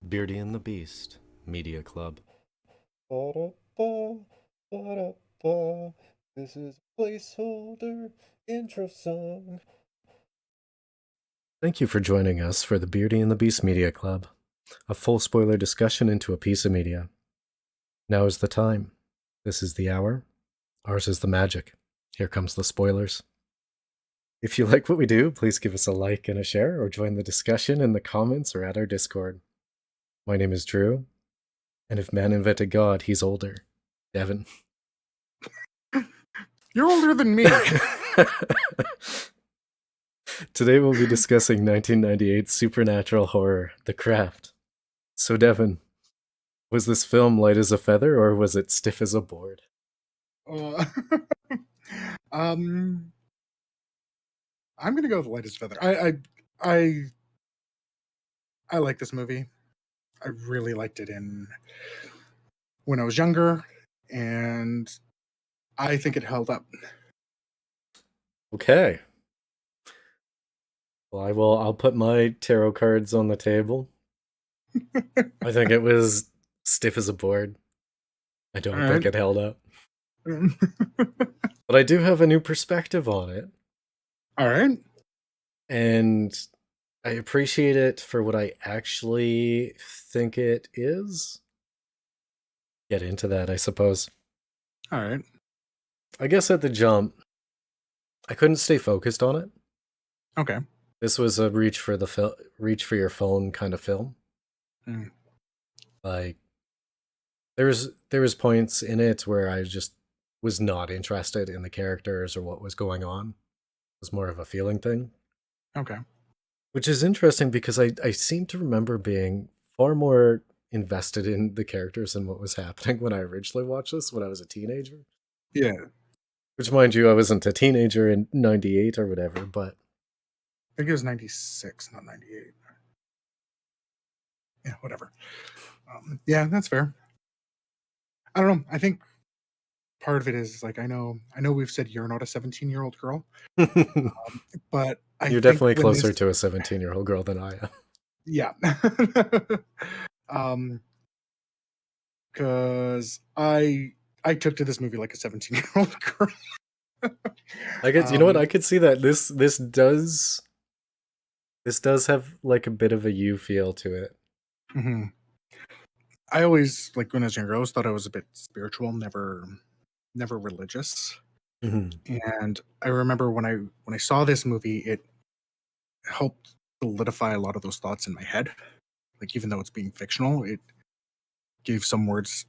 Beardy and the Beast Media Club. Ba-da-ba, ba-da-ba. This is a placeholder intro song. Thank you for joining us for the Beardy and the Beast Media Club, a full spoiler discussion into a piece of media. Now is the time. This is the hour. Ours is the magic. Here comes the spoilers. If you like what we do, please give us a like and a share, or join the discussion in the comments or at our Discord. My name is Drew, and if man invented God, he's older. Devin. You're older than me. Today we'll be discussing 1998 supernatural horror, The Craft. So Devin, was this film light as a feather or was it stiff as a board? Uh, I'm gonna go with light as feather. I like this movie. I really liked it when I was younger, and I think it held up. Okay. Well, I'll put my tarot cards on the table. I think it was stiff as a board. I don't All think right. it held up. But I do have a new perspective on it. All right. And I appreciate it for what I actually think it is. Get into that, I suppose. All right. I guess at the jump, I couldn't stay focused on it. Okay. This was a reach for your phone kind of film. Mm. Like there was points in it where I just was not interested in the characters or what was going on. It was more of a feeling thing. Okay. Which is interesting because I seem to remember being far more invested in the characters and what was happening when I originally watched this when I was a teenager. Yeah. Which, mind you, I wasn't a teenager in 98 or whatever, but I think it was 96, not 98. Yeah, whatever. Yeah, that's fair. I don't know. I think part of it is like I know we've said you're not a 17-year-old girl, but I you're think definitely when this, closer to a 17-year-old girl than I am. yeah, because I took to this movie like a 17-year-old girl. I guess you know what, I could see that this does have like a bit of a you feel to it. Mm-hmm. I always, like, when I was younger, I always thought I was a bit spiritual, never religious. Mm-hmm. And I remember when I saw this movie, it helped solidify a lot of those thoughts in my head. Like, even though it's being fictional, it gave some words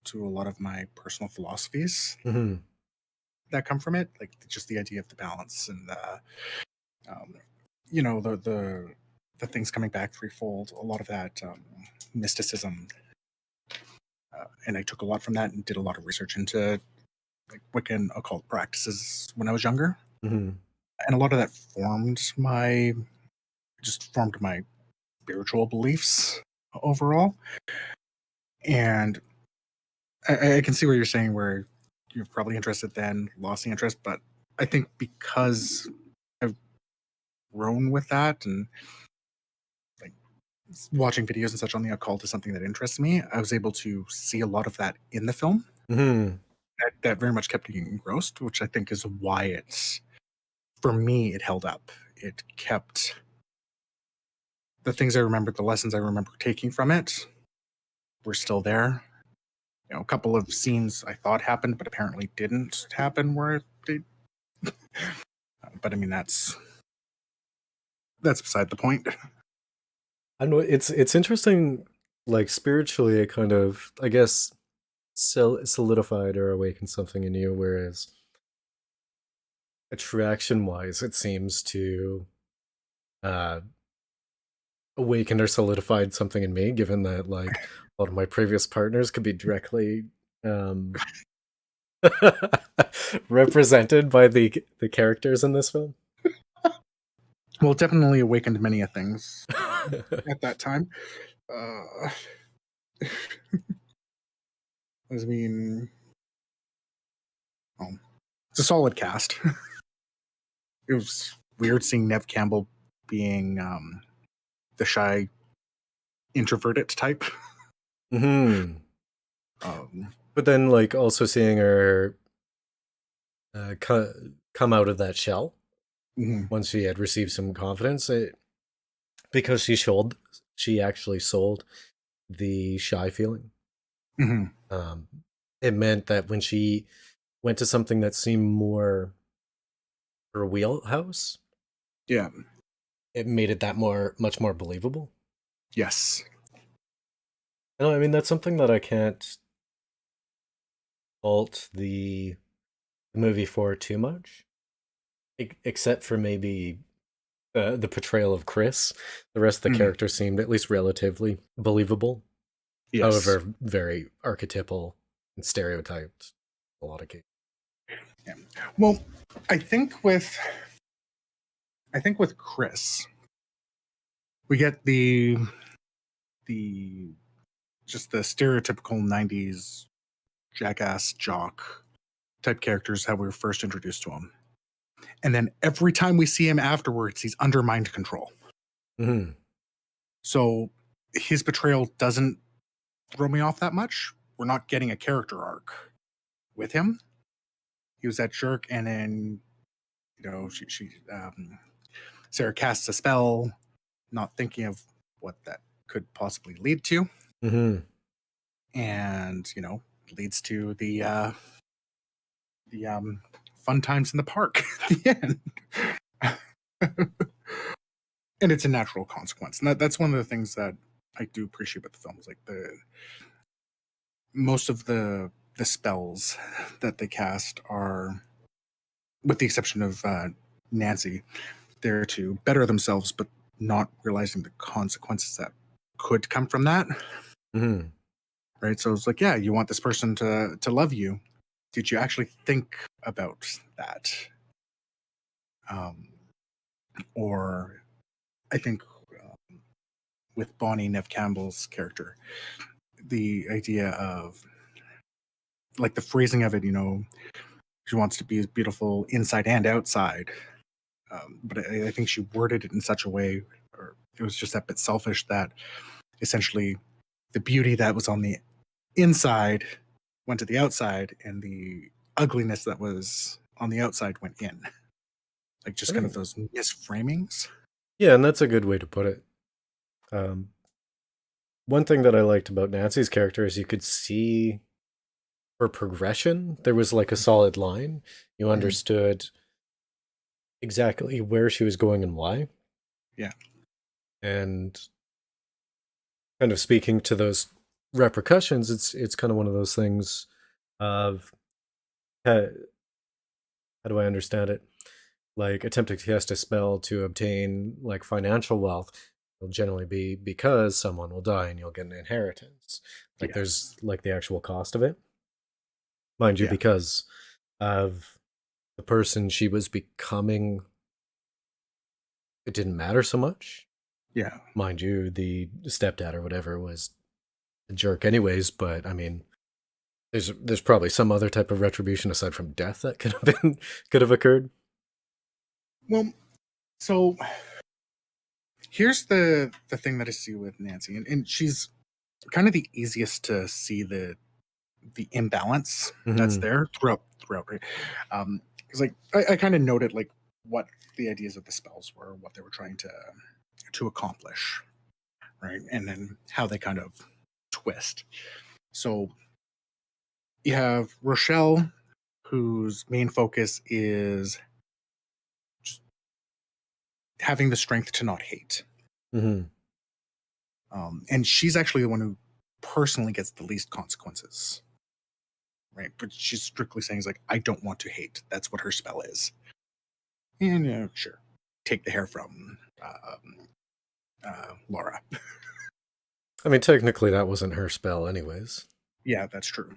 to a lot of my personal philosophies Mm-hmm. that come from it, like just the idea of the balance and um, you know, the things coming back threefold. A lot of that mysticism, and I took a lot from that and did a lot of research into like Wiccan occult practices when I was younger, Mm-hmm. and a lot of that formed my spiritual beliefs overall. And I can see what you're saying, where you're probably interested, then lost the interest. But I think because I've grown with that and like watching videos and such on the occult is something that interests me, I was able to see a lot of that in the film. Mm-hmm. That very much kept me engrossed, which I think is why for me, it held up. It kept the things I remembered, the lessons I remember taking from it were still there. You know, a couple of scenes I thought happened, but apparently didn't happen where they. But I mean, that's beside the point. I don't know, it's interesting, like spiritually it kind of, I guess, solidified or awakened something in you, whereas attraction wise it seems to uh awakened or solidified something in me, given that like a lot of my previous partners could be directly um represented by the characters in this film. Well, it definitely awakened many a things at that time. Uh, I mean, oh, it's a solid cast. It was weird seeing Neve Campbell being the shy introverted type. Hmm. Um, But then, like, also seeing her come out of that shell mhm, once she had received some confidence, because she actually sold the shy feeling. mhm. Um, it meant that when she went to something that seemed more her wheelhouse, Yeah. it made it that much more believable. Yes. No, I mean that's something that I can't fault the movie for too much, except for maybe the portrayal of Chris. The rest of the Mhm. characters seemed at least relatively believable. Yes. However, very archetypal and stereotyped in a lot of cases. Yeah. Well, I think with I think with Chris, we get the just the stereotypical '90s jackass jock type characters how we were first introduced to him, and then every time we see him afterwards, he's under mind control. Hmm. So his betrayal doesn't throw me off that much. We're not getting a character arc with him. He was that jerk, and then she Sarah casts a spell, not thinking of what that could possibly lead to, Hmm. and leads to the fun times in the park at the end. And it's a natural consequence, and that's one of the things that I do appreciate about the films. Like the most of the spells that they cast are, with the exception of Nancy, there to better themselves, but not realizing the consequences that could come from that. Hmm. Right. So it's like, yeah, you want this person to love you. Did you actually think about that? Um, or I think with Bonnie Neve Campbell's character, the idea of like the phrasing of it, she wants to be as beautiful inside and outside. But I think she worded it in such a way, or it was just that bit selfish that essentially the beauty that was on the inside went to the outside, and the ugliness that was on the outside went in. Like I just kind of think, those misframings. yeah, and that's a good way to put it. Um, One thing that I liked about Nancy's character is you could see her progression. There was like a solid line. You Mhm. understood exactly where she was going and why. Yeah. And kind of speaking to those repercussions, it's kind of one of those things of how, how do I understand it? Like attempting to cast a spell to obtain like financial wealth will generally be because someone will die and you'll get an inheritance. Like Yeah. there's like the actual cost of it, mind you, Yeah. because of the person she was becoming, it didn't matter so much. Yeah. Mind you, the stepdad or whatever was a jerk anyways, but I mean, there's probably some other type of retribution aside from death that could have occurred. Well, so here's the thing that I see with Nancy, and she's kind of the easiest to see the imbalance that's Hmm. there throughout, right? Because like I kind of noted like what the ideas of the spells were, what they were trying to accomplish, right? And then how they kind of twist. So you have Rochelle, whose main focus is just having the strength to not hate. Hmm. And she's actually the one who personally gets the least consequences, right? But she's strictly saying, is like, I don't want to hate. That's what her spell is. And sure, take the hair from Laura. I mean, technically that wasn't her spell, anyways. Yeah, that's true.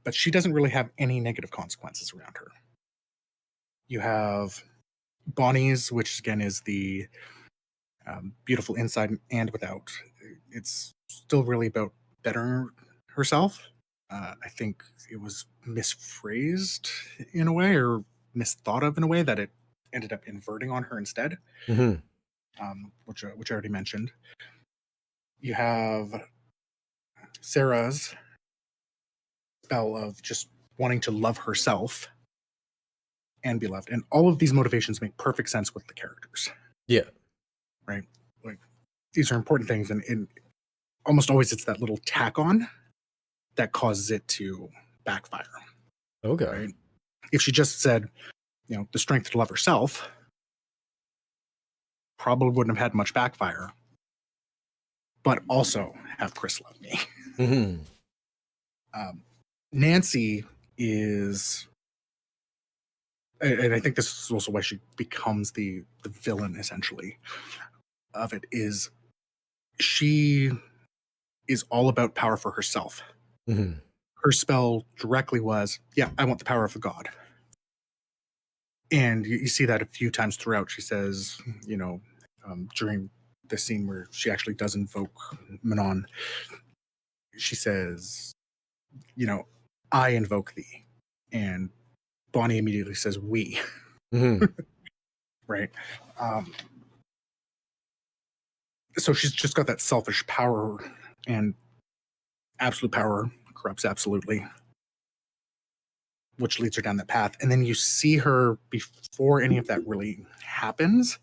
But she doesn't really have any negative consequences around her. You have Bonnie's, which again is the beautiful inside and without. It's still really about bettering herself. I think it was misphrased in a way or misthought of in a way that it ended up inverting on her instead, Hmm. which I already mentioned. you have Sarah's spell of just wanting to love herself and be loved. And all of these motivations make perfect sense with the characters, Yeah. right? Like these are important things, and almost always it's that little tack on that causes it to backfire, Okay. right? If she just said, the strength to love herself, probably wouldn't have had much backfire, but also have Chris love me. Mm-hmm. Nancy is, and I think this is also why she becomes the villain essentially of it, is she is all about power for herself. Mm-hmm. Her spell directly was, yeah, I want the power of the god. And you see that a few times throughout. She says, during the scene where she actually does invoke Manon, she says, I invoke thee. And Bonnie immediately says, we. Mm-hmm. Right? So she's just got that selfish power, and absolute power corrupts absolutely, which leads her down that path. And then you see her before any of that really happens.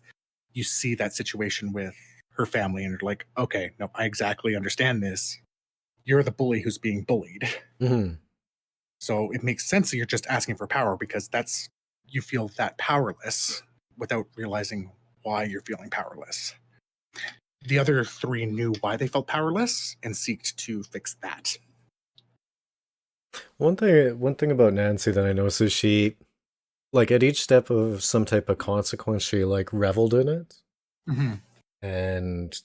You see that situation with her family, and you're like, okay, no, I exactly understand this. You're the bully who's being bullied. Mm-hmm. So it makes sense that you're just asking for power, because you feel that powerless without realizing why you're feeling powerless. The other three knew why they felt powerless and seeked to fix that. One thing about Nancy that I noticed is she, like, at each step of some type of consequence, she like reveled in it Mm-hmm. and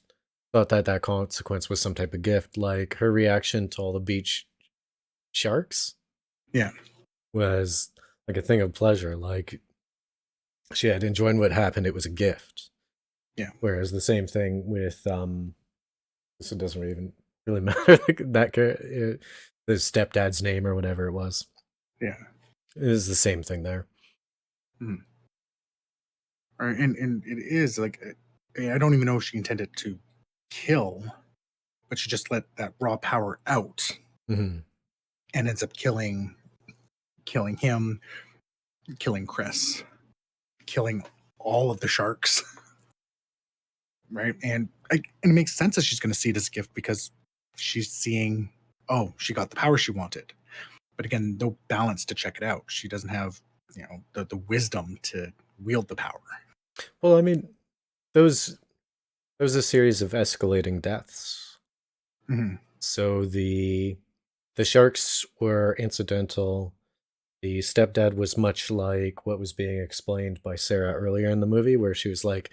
thought that that consequence was some type of gift. Like her reaction to all the beach sharks Yeah. was like a thing of pleasure. Like she had enjoyed what happened; it was a gift. Yeah. Whereas the same thing with so it doesn't even really matter, like the stepdad's name or whatever it was. Yeah. It is the same thing there. Mm. And it is like, I don't even know if she intended to kill, but she just let that raw power out Mm-hmm. and ends up killing him, killing Chris, killing all of the sharks. Right? And it makes sense that she's going to see it as a gift, because she's seeing, oh, she got the power she wanted. But again, no balance to check it out. She doesn't have, the wisdom to wield the power. Well, I mean, those there was a series of escalating deaths. Mm-hmm. So the sharks were incidental. The stepdad was much like what was being explained by Sarah earlier in the movie, where she was like,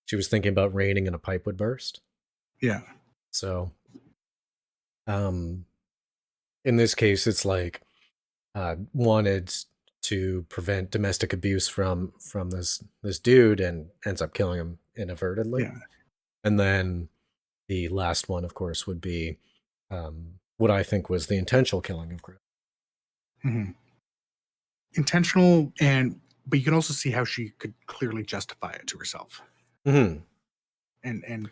she was thinking about raining and a pipe would burst. Yeah. So, um, in this case, it's like wanted to prevent domestic abuse from this dude and ends up killing him inadvertently. Yeah. And then the last one, of course, would be what I think was the intentional killing of Chris. Mm-hmm. Intentional, but you can also see how she could clearly justify it to herself. Mm-hmm. And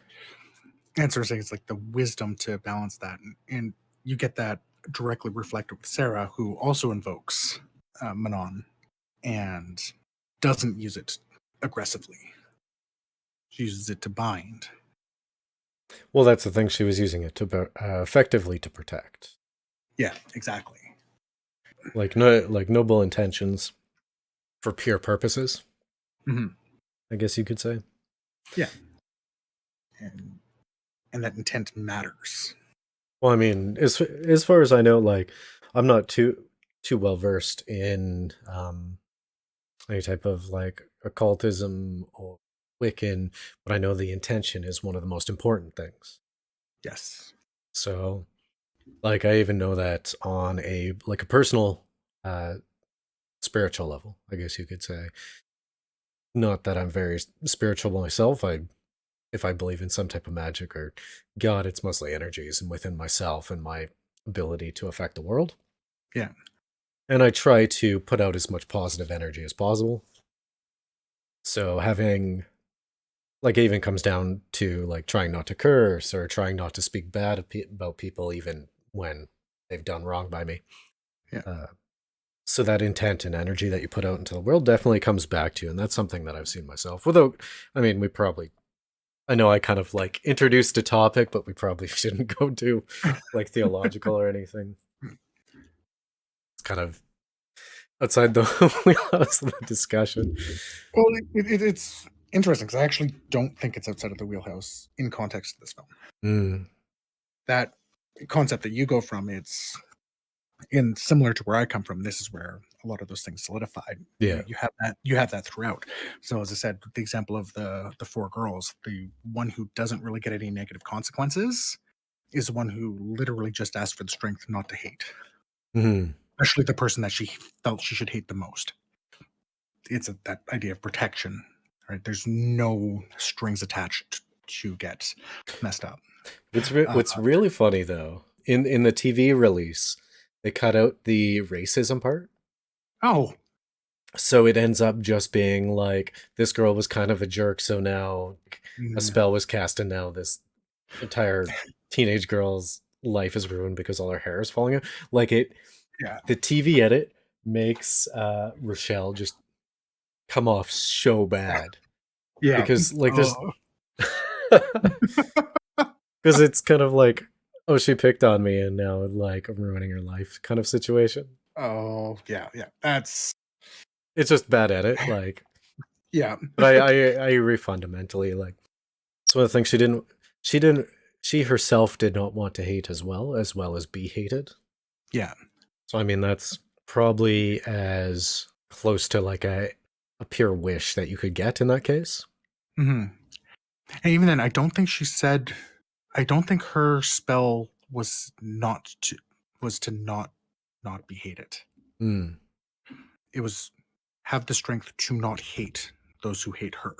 sort of saying it's like the wisdom to balance that. And you get that directly reflected with Sarah, who also invokes Manon and doesn't use it aggressively. She uses it to bind. Well, that's the thing. She was using it to effectively to protect, Yeah, exactly. like no, like noble intentions for pure purposes. Mm-hmm. I guess you could say. Yeah, and that intent matters. Well, I mean, as far as I know, like I'm not too well versed in any type of like occultism or Wiccan, but I know the intention is one of the most important things. Yes. So, like, I even know that on a like a personal, uh, spiritual level, I guess you could say. Not that I'm very spiritual myself. If I believe in some type of magic or God, it's mostly energies and within myself and my ability to affect the world. Yeah. And I try to put out as much positive energy as possible. So having like it even comes down to like trying not to curse or trying not to speak bad about people even when they've done wrong by me. Yeah. Uh, so that intent and energy that you put out into the world definitely comes back to you, and that's something that I've seen myself. Without, I mean, I know I kind of like introduced a topic, but we probably shouldn't go too like theological or anything. It's kind of outside the wheelhouse of the discussion. Well, it's interesting because I actually don't think it's outside of the wheelhouse in context of this film. Mm, That concept that you go from, it's in similar to where I come from. This is where a lot of those things solidified. yeah. You have that throughout. So as I said, the example of the four girls, the one who doesn't really get any negative consequences is the one who literally just asked for the strength not to hate, Mm, especially the person that she felt she should hate the most. It's that idea of protection, right? There's no strings attached to get messed up. what's really funny though, in the TV release, they cut out the racism part. Oh, So it ends up just being like this girl was kind of a jerk, so now a mm, spell was cast, and now this entire teenage girl's life is ruined because all her hair is falling out. Like it, yeah, the TV edit makes Rochelle just come off so bad yeah. because like there's Oh, because it's kind of like, oh, she picked on me and now like I'm ruining her life kind of situation. oh, yeah, yeah. That's It's just bad edit, like, yeah, but I agree fundamentally. Like, it's one of the things she didn't, she herself did not want to hate as well as be hated. yeah. So I mean, that's probably as close to like a pure wish that you could get in that case. Hmm. And even then, I don't think she said. I don't think her spell was to not be hated. Hmm. It was have the strength to not hate those who hate her.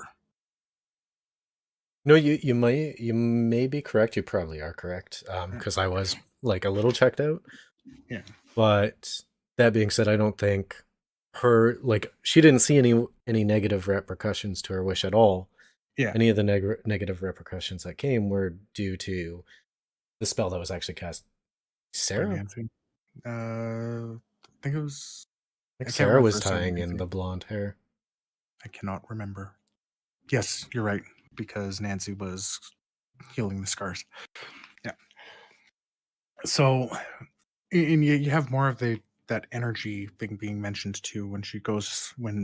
No, you may be correct. You probably are correct. Because I was like a little checked out. Yeah, But that being said, I don't think her like she didn't see any negative repercussions to her wish at all. yeah. Any of the negative repercussions that came were due to the spell that was actually cast. By Sarah, Nancy. I think it was. I think I can't Sarah remember was first name tying in Nancy. the blonde hair. I cannot remember. Yes, you're right because Nancy was healing the scars. Yeah. So, and you have more of that energy thing being mentioned too when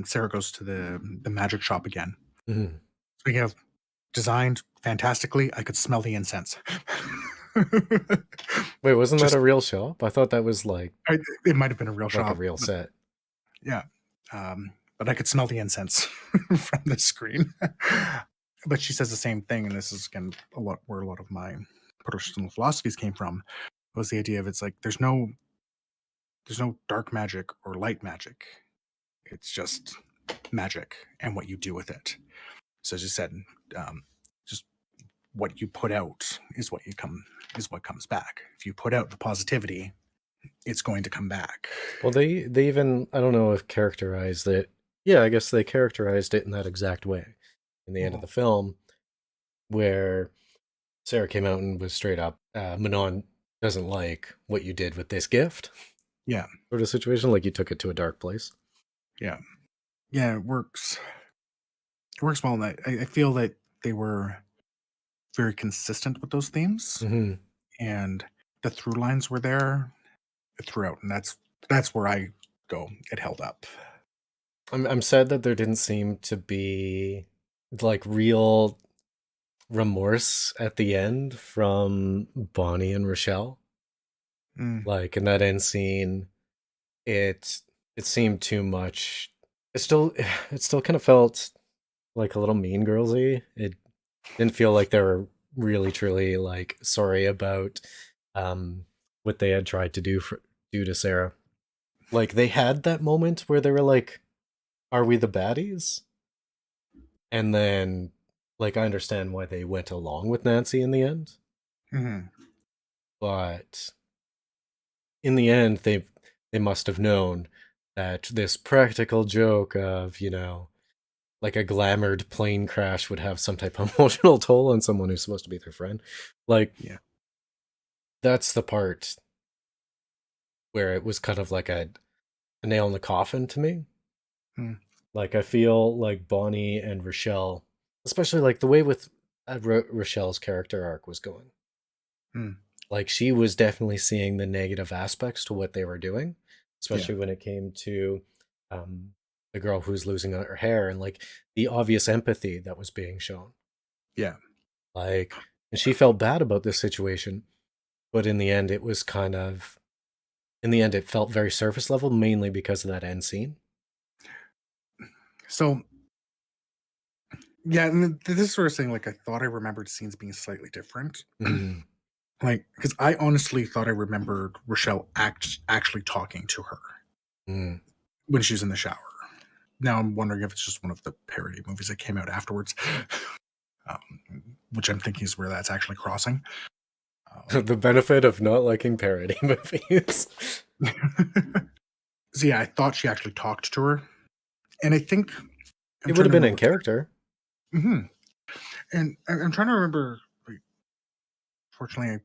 Sarah goes to the magic shop again. Mhm. Speaking of designed fantastically, I could smell the incense. Wait, wasn't that Just a real shop? I thought that was it might have been a real like a shop, real but set. yeah, but I could smell the incense from the screen. But she says the same thing, and this is again a lot where a lot of my personal philosophies came from. Was the idea of it's like there's no dark magic or light magic. It's just magic and what you do with it. So as you said, um, just what you put out is what comes back. If you put out the positivity, it's going to come back. Well, they even I don't know if characterized it. Yeah, I guess they characterized it in that exact way in the end of Mhm. the film, where Sarah came out and was straight up, Manon doesn't like what you did with this gift, Yeah, sort of situation. Like you took it to a dark place. yeah, yeah. It works. It works well. And I feel that they were very consistent with those themes, Hmm. and the through lines were there throughout, and that's where I go. It held up. I'm sad that there didn't seem to be like real remorse at the end from Bonnie and Rochelle. Mm, Like in that end scene, it it seemed too much. It still it still kind of felt like a little mean girlsy. It didn't feel like they were really truly like sorry about what they had tried to do to Sarah. Like they had that moment where they were like, "Are we the baddies?" And then like I understand why they went along with Nancy in the end, mhm. but in the end they must have known that this practical joke of, like a glamored plane crash would have some type of emotional toll on someone who's supposed to be their friend. Like, Yeah. that's the part where it was kind of like a nail in the coffin to me. Hmm. Like, I feel like Bonnie and Rochelle, especially like the way with Rochelle's character arc was going. Hmm. Like, she was definitely seeing the negative aspects to what they were doing, Yeah. especially when it came to um, the girl who's losing her hair and like the obvious empathy that was being shown. Yeah. Like, and she felt bad about this situation, but in the end, it was kind of, in the end, it felt very surface level, mainly because of that end scene. So yeah, and this sort of thing, like I thought I remembered scenes being slightly different. Mm, Like, because I honestly thought I remembered Rochelle actually talking to her mm. when she's in the shower. Now I'm wondering if it's just one of the parody movies that came out afterwards, which I'm thinking is where that's actually crossing. The benefit of not liking parody movies. So yeah, I thought she actually talked to her, and I think I'm It would trying have to been in remember. character. Hmm. And I'm trying to remember. Like, fortunately,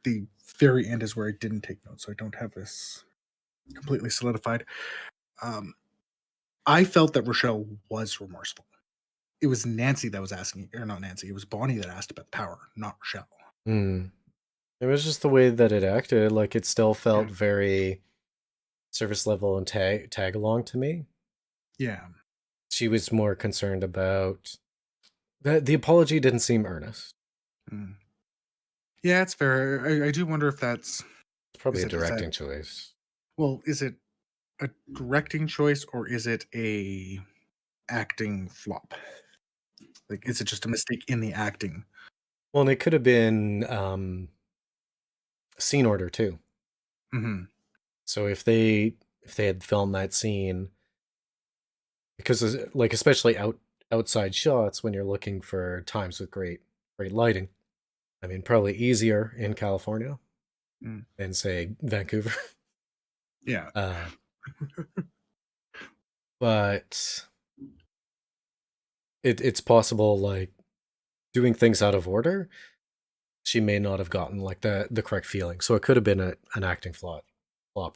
the very end is where I didn't take notes, so I don't have this completely solidified. Um, I felt that Rochelle was remorseful. It was Nancy that was asking, or not Nancy. It was Bonnie that asked about the power, not Rochelle. Mm. It was just the way that it acted. Like, it still Yeah. felt very surface level and tag along to me. Yeah. She was more concerned about the apology didn't seem earnest. Mm. Yeah, it's fair. I do wonder if that's It's probably is a it is that directing choice. well, is it a directing choice or is it a acting flop? Like, is it just a mistake in the acting? Well, and it could have been scene order too. Hmm. So if they had filmed that scene, because like especially outside shots when you're looking for times with great lighting. I mean, probably easier in California Mm. than say Vancouver. Yeah. Uh, but it's possible like doing things out of order, she may not have gotten like the correct feeling. So it could have been an acting flop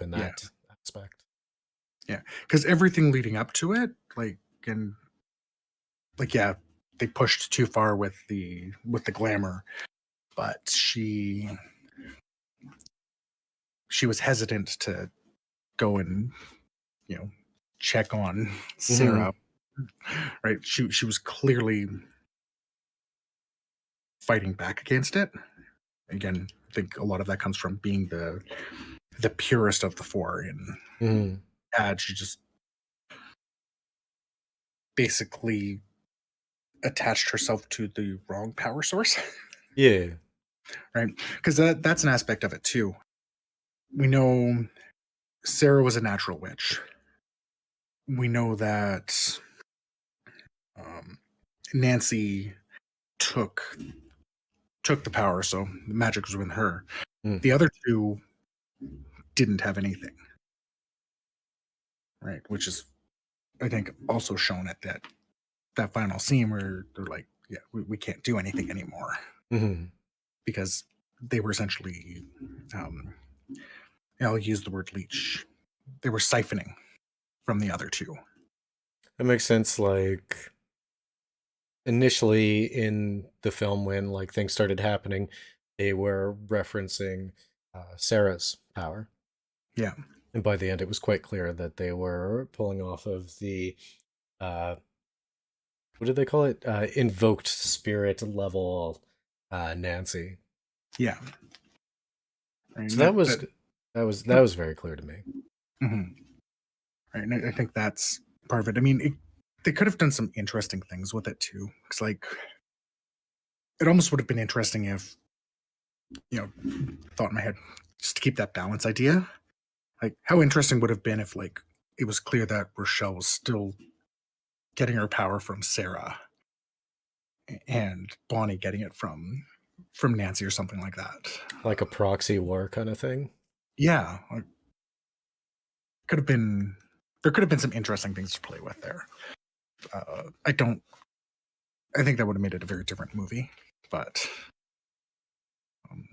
in Yeah. that aspect. Yeah. Because everything leading up to it, and yeah, they pushed too far with the glamour, but she was hesitant to go and you know check on Hmm. Sarah. Right? She was clearly fighting back against it. Again, I think a lot of that comes from being the purest of the four. And Hmm. she just basically attached herself to the wrong power source, Yeah. right? Because that's an aspect of it too. We know Sarah was a natural witch. We know that Nancy took took the power, so the magic was with her. Mm. The other two didn't have anything, right? Which is, I think, also shown at that final scene where they're like, "Yeah, we can't do anything anymore," Hmm. because they were essentially, um, I'll use the word leech. They were siphoning from the other two. That makes sense. Like initially in the film, when like things started happening, they were referencing Sarah's power, Yeah, and by the end, it was quite clear that they were pulling off of the uh, what did they call it? Invoked spirit level Nancy. yeah, right. So And that that was that that was very clear to me. mhm. Right, and I think that's part of it. I mean, they could have done some interesting things with it too. Because like, it almost would have been interesting if thought in my head just to keep that balance idea. Like, how interesting would have been if like it was clear that Rochelle was still getting her power from Sarah and Bonnie getting it from Nancy or something like that. Like a proxy war kind of thing. Yeah, like, could have been there could have been some interesting things to play with there. I don't. I think that would have made it a very different movie, but um,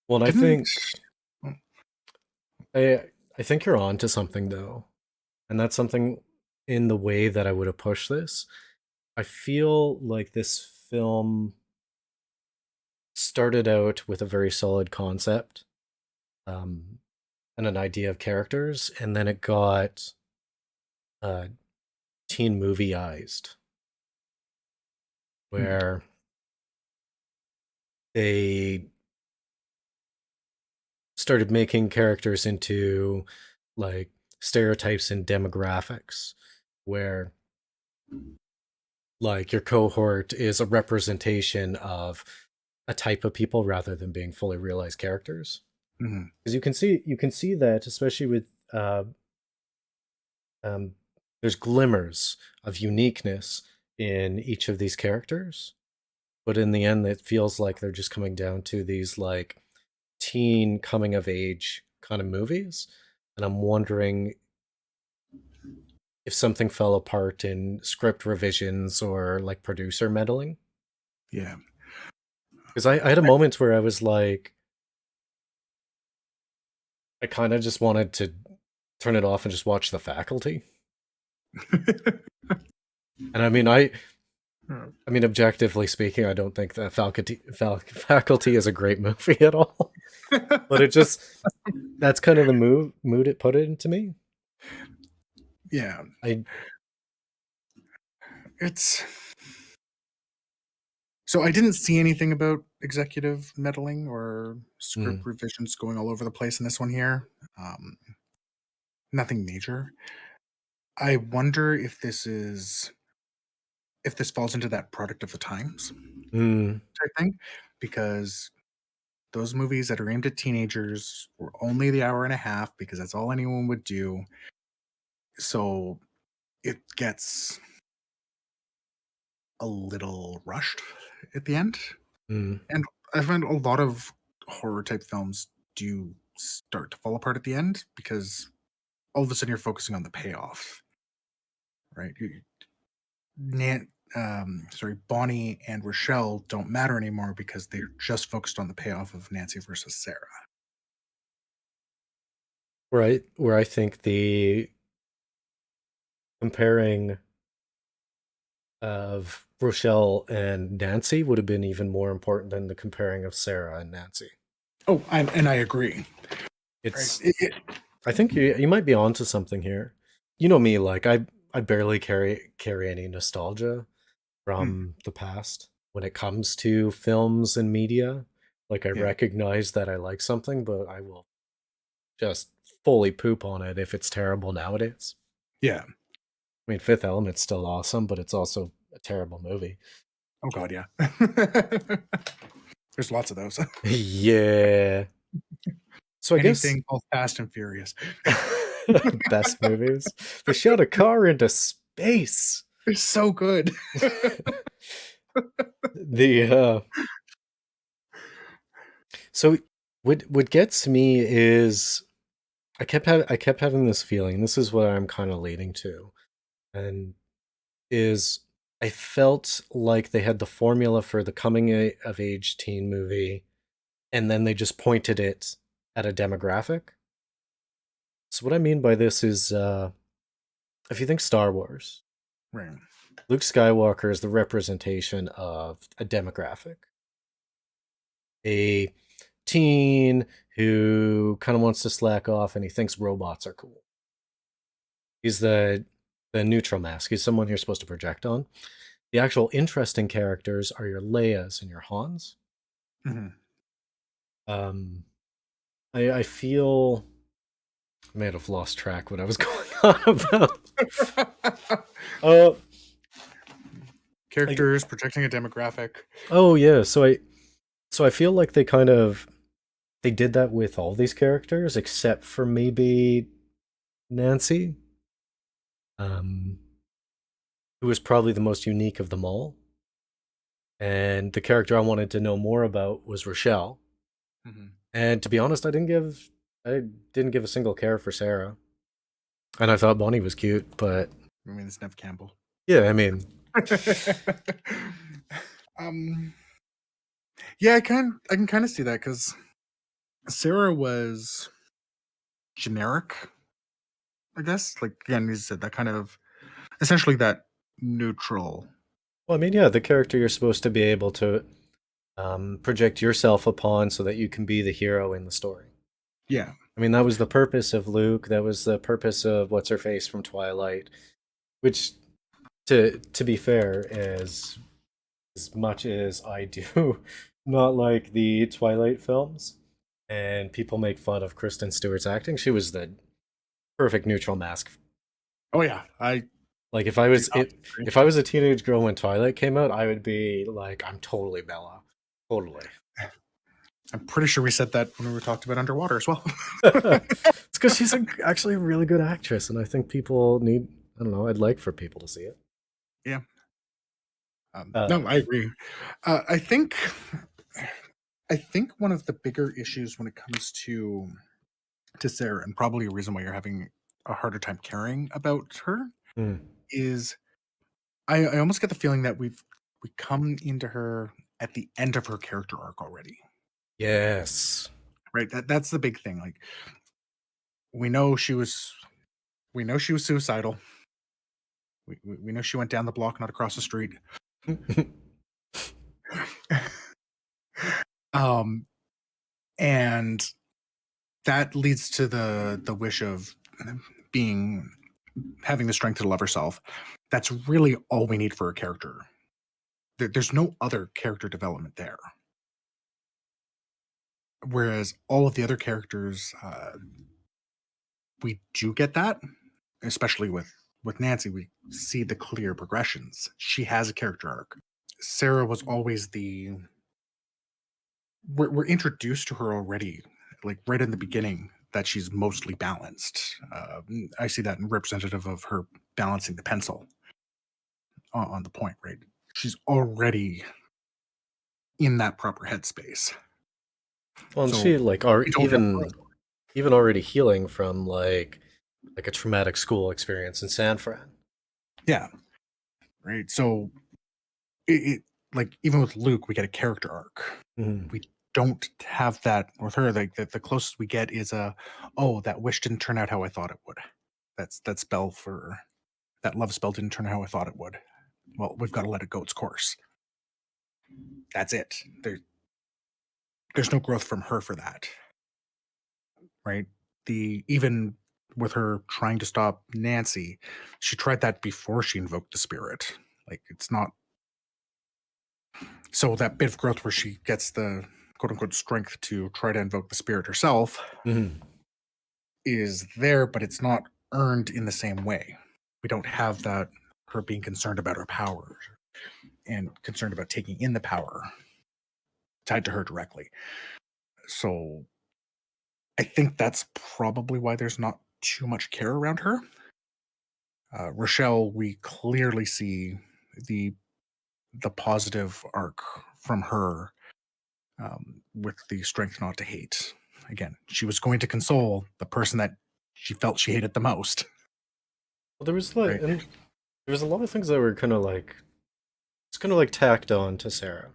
Well, I didn't. think I think you're on to something though. And that's something in the way that I would have pushed this. I feel like this film started out with a very solid concept, um, and an idea of characters, and then it got uh, teen movieized, Hmm, where they started making characters into like stereotypes and demographics, where like your cohort is a representation of a type of people rather than being fully realized characters. hmm, Because you can see that, especially with um, there's glimmers of uniqueness in each of these characters, but in the end it feels like they're just coming down to these like teen coming of age kind of movies. And I'm wondering if something fell apart in script revisions or like producer meddling. yeah. Because I had a moment where I was like, I kind of just wanted to turn it off and just watch The Faculty. And I mean, objectively speaking, I don't think that Faculty is a great movie at all. But it just that's kind of the mood it put it into me. Yeah, I it's so I didn't see anything about executive meddling or script mm, revisions going all over the place in this one here. Um, Nothing major. I wonder if this falls into that product of the times mm, type thing, because those movies that are aimed at teenagers were only the hour and a half because that's all anyone would do. So it gets a little rushed at the end. mm, And I find a lot of horror type films do start to fall apart at the end because all of a sudden you're focusing on the payoff, right? Bonnie and Rochelle don't matter anymore because they're just focused on the payoff of Nancy versus Sarah. where I think the comparing of Rochelle and Nancy would have been even more important than the comparing of Sarah and Nancy. Oh, and I agree. Right? It's I think you might be onto something here. You know me, like I barely carry any nostalgia Mm, from the past when it comes to films and media. Like I yeah, recognize that I like something, but I will just fully poop on it if it's terrible nowadays. yeah. I mean, Fifth Element's still awesome, but it's also a terrible movie. Oh God, yeah. There's lots of those. Yeah. So I guess Anything both Fast and Furious. best movies. They shot a car into space. They're so good. The so what gets me is I kept having this feeling. This is what I'm kind of leading to, and is I felt like they had the formula for the of age teen movie, and then they just pointed it at a demographic. So what I mean by this is, if you think Star Wars, Right. Luke Skywalker is the representation of a demographic, a teen who kind of wants to slack off and he thinks robots are cool. He's the neutral mask. He's someone you're supposed to project on. The actual interesting characters are your Leias and your Hans. Hmm. Um, I feel I may have lost track what I was going on about. Uh, I, Characters protecting a demographic. oh yeah, so I feel like they did that with all these characters except for maybe Nancy, um, who was probably the most unique of them all. And the character I wanted to know more about was Rochelle. Hmm. And to be honest, I didn't give a single care for Sarah. And I thought Bonnie was cute, but I mean, it's Neve Campbell. Yeah, I mean, um, yeah, I can kind of see that because Sarah was generic, I guess. Like again, you said that kind of essentially that neutral. well, I mean, yeah, the character you're supposed to be able to project yourself upon so that you can be the hero in the story. Yeah, I mean, that was the purpose of Luke. That was the purpose of what's her face from Twilight. Which, to be fair, as much as I do not like the Twilight films, and people make fun of Kristen Stewart's acting, she was the perfect neutral mask. oh yeah, I Like do not disagree. if I was a teenage girl when Twilight came out, I would be like, I'm totally Bella, totally. I'm pretty sure we said that when we were talked about Underwater as well. It's because she's actually a really good actress, and I think people need. I don't know. I'd like for people to see it. Yeah. Uh, No, I agree. Uh, I think I think one of the bigger issues when it comes to Sarah, and probably a reason why you're having a harder time caring about her, mm, is I almost get the feeling that we come into her at the end of her character arc already. yes. Right? That's the big thing. Like we know she was we know she was suicidal. We know she went down the block, not across the street. um, and that leads to the wish of being having the strength to love herself. That's really all we need for a character. There's no other character development there. Whereas all of the other characters, we do get that, especially with Nancy. We see the clear progressions. She has a character arc. Sarah was always we're introduced to her already, like right in the beginning, that she's mostly balanced. I see that in representative of her balancing the pencil on the point. Right, she's already in that proper headspace. Well, and So she like we are don't have growth. even already healing from like a traumatic school experience in San Fran. Yeah, right. So it like even with Luke, we get a character arc. Mm. We don't have that with her. Like the closest we get is a oh that wish didn't turn out how I thought it would. That spell for that love spell didn't turn out how I thought it would. Well, we've got to let it go its course. That's it. There's no growth from her for that, right? The even with her trying to stop Nancy, she tried that before she invoked the spirit. Like it's not so that bit of growth where she gets the quote unquote strength to try to invoke the spirit herself Mm. is there, but it's not earned in the same way. We don't have that her being concerned about her power and concerned about taking in the power tied to her directly. So I think that's probably why there's not too much care around her. Rochelle, we clearly see the the positive arc from her with the strength not to hate. Again, she was going to console the person that she felt she hated the most. Well, there was like, Right? and there was a lot of things that were kind of like it's kind of like tacked on to Sarah.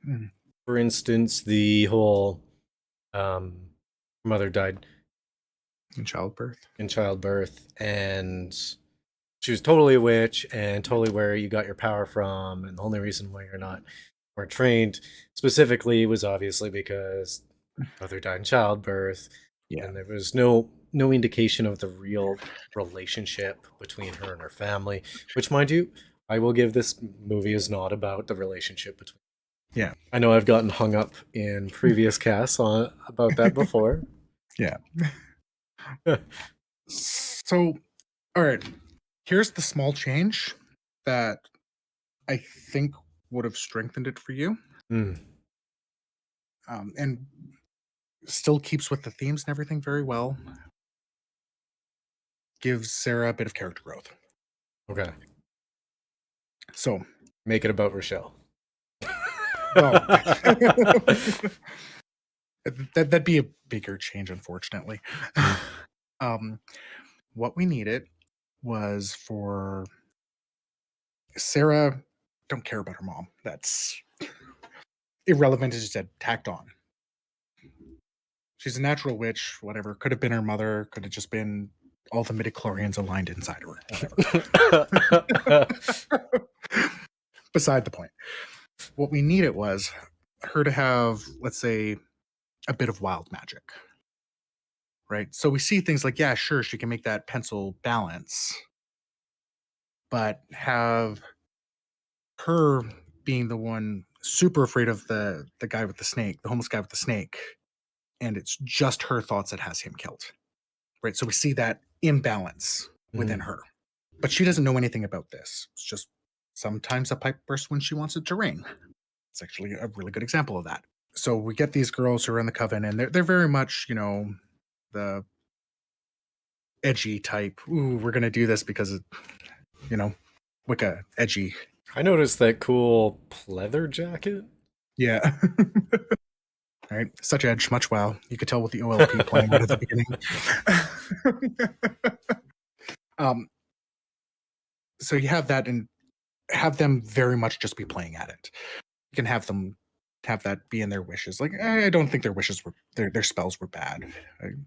Mm. For instance, the whole um, mother died In childbirth. in childbirth, and she was totally a witch and totally where you got your power from, and the only reason why you're not weren't trained specifically was obviously because mother died in childbirth, Yeah. and there was no indication of the real relationship between her and her family. Which, mind you, I will give this movie is not about the relationship between. Yeah. I know I've gotten hung up in previous casts on about that before. Yeah. So, all right. Here's the small change that I think would have strengthened it for you, Mm, and still keeps with the themes and everything very well. Gives Sarah a bit of character growth. okay, So, make it about Rochelle. well, that'd be a bigger change, unfortunately. Mm, um, what we needed was for Sarah don't care about her mom. That's irrelevant, as you said, tacked on. She's a natural witch, whatever. Could have been her mother, could have just been all the midichlorians aligned inside her, whatever. Beside the point. What we needed was her to have, let's say, a bit of wild magic. Right? So we see things like, yeah, sure, she can make that pencil balance, but have her being the one super afraid of the guy with the snake, the homeless guy with the snake, and it's just her thoughts that has him killed. Right? So we see that imbalance within her. But she doesn't know anything about this. It's just sometimes a pipe bursts when she wants it to rain. It's actually a really good example of that. So we get these girls who are in the coven, and they're very much, the edgy type. Ooh, we're gonna do this because Wicca edgy. I noticed that cool pleather jacket. Yeah. All right, such edge, much wow. You could tell with the OLP playing right at the beginning. So you have that, and have them very much just be playing at it. You can have them have that be in their wishes. Like, I don't think their wishes were their spells were bad.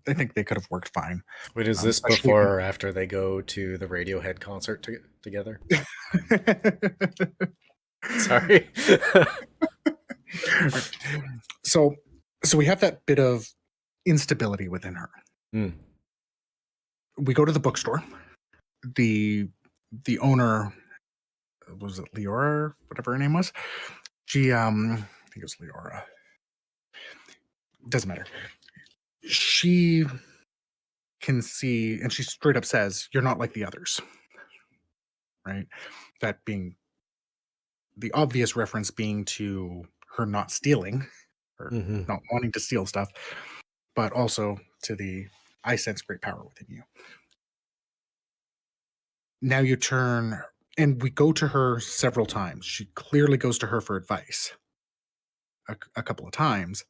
I think they could have worked fine. Wait, is this before or after they go to the Radiohead concert together? Sorry. So we have that bit of instability within her. We go to the bookstore. The owner, was it Leora, whatever her name was? She I think it was Leora. Doesn't matter. She can see, and she straight up says, "You're not like the others." Right? That being the obvious reference being to her not stealing, or not wanting to steal stuff, but also to the "I sense great power within you." Now you turn, and we go to her several times. She clearly goes to her for advice a couple of times,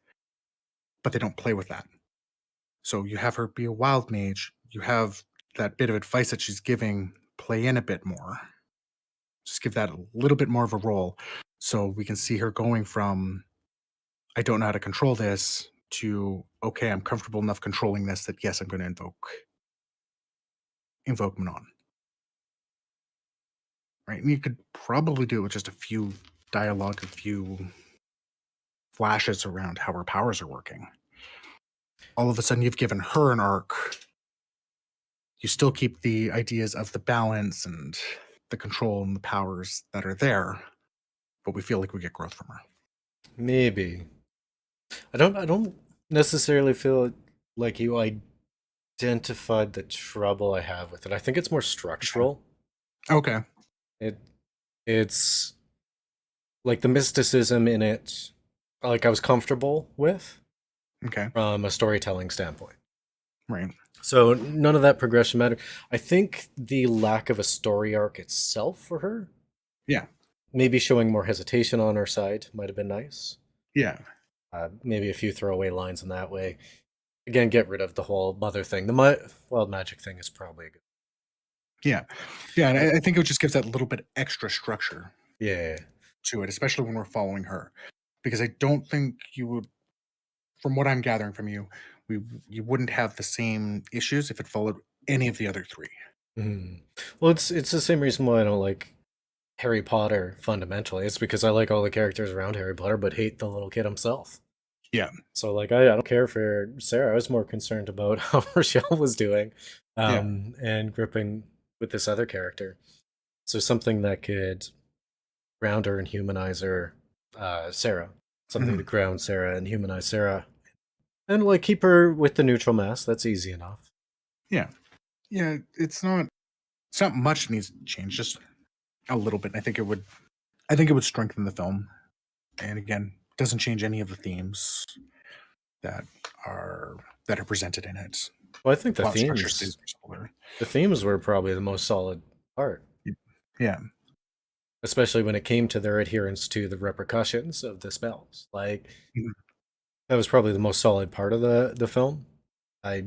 but they don't play with that. So you have her be a wild mage. You have that bit of advice that she's giving play in a bit more. Just give that a little bit more of a role, so we can see her going from, I don't know how to control this, to, okay, I'm comfortable enough controlling this that yes, I'm going to invoke Manon. Right? And you could probably do it with just a few dialogue, a few flashes around how her powers are working. All of a sudden, you've given her an arc. You still keep the ideas of the balance and the control and the powers that are there, but we feel like we get growth from her. Maybe. I don't necessarily feel like you identified the trouble I have with it. I think it's more structural. Okay. It's like the mysticism in it, like I was comfortable with. Okay. From a storytelling standpoint. Right. So none of that progression mattered. I think the lack of a story arc itself for her. Yeah. Maybe showing more hesitation on her side might have been nice. Yeah. Maybe a few throwaway lines in that way. Again, get rid of the whole mother thing. The wild magic thing is probably a good. Yeah. Yeah, and I think it just gives that little bit extra structure. Yeah. To it, especially when we're following her, because I don't think you would, from what I'm gathering from you, you wouldn't have the same issues if it followed any of the other three. Well, it's the same reason why I don't like Harry Potter fundamentally. It's because I like all the characters around Harry Potter, but hate the little kid himself. Yeah. So like I don't care for Sarah. I was more concerned about how Rochelle was doing, and gripping with this other character. So something that could ground her and humanize her, Sarah. Something to ground Sarah and humanize Sarah, and like keep her with the neutral mass. That's easy enough. Yeah. Yeah. It's not much needs to change, just a little bit. I think it would strengthen the film. And again, doesn't change any of the themes that are presented in it. Well, I think the themes were probably the most solid part. Yeah. Especially when it came to their adherence to the repercussions of the spells. Like that was probably the most solid part of the film. Our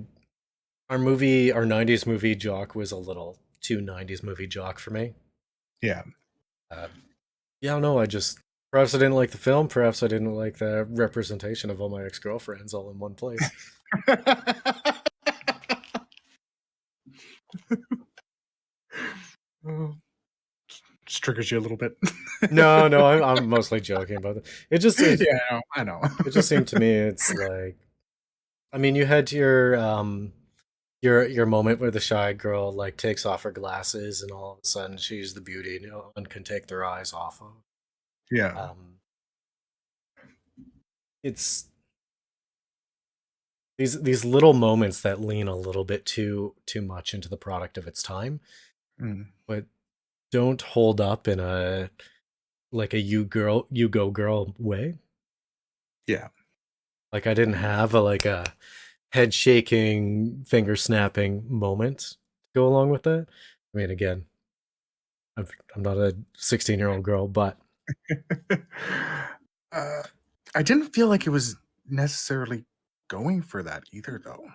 90s movie jock was a little too 90s movie jock for me. Yeah. Uh, yeah, no, perhaps I didn't like the film. Perhaps I didn't like the representation of all my ex girlfriends all in one place. Oh, just triggers you a little bit. No, no, I'm mostly joking about it. Yeah, I know. It just seemed to me it's like, I mean, you had your moment where the shy girl like takes off her glasses and all of a sudden she's the beauty no one can take their eyes off of. Yeah. Um, it's these little moments that lean a little bit too much into the product of its time, Mm, but don't hold up in a like a you go girl way. yeah. Like I didn't have a head shaking, finger snapping moment to go along with that. I mean, again, I'm not a 16-year-old girl, but uh, I didn't feel like it was necessarily going for that either, though.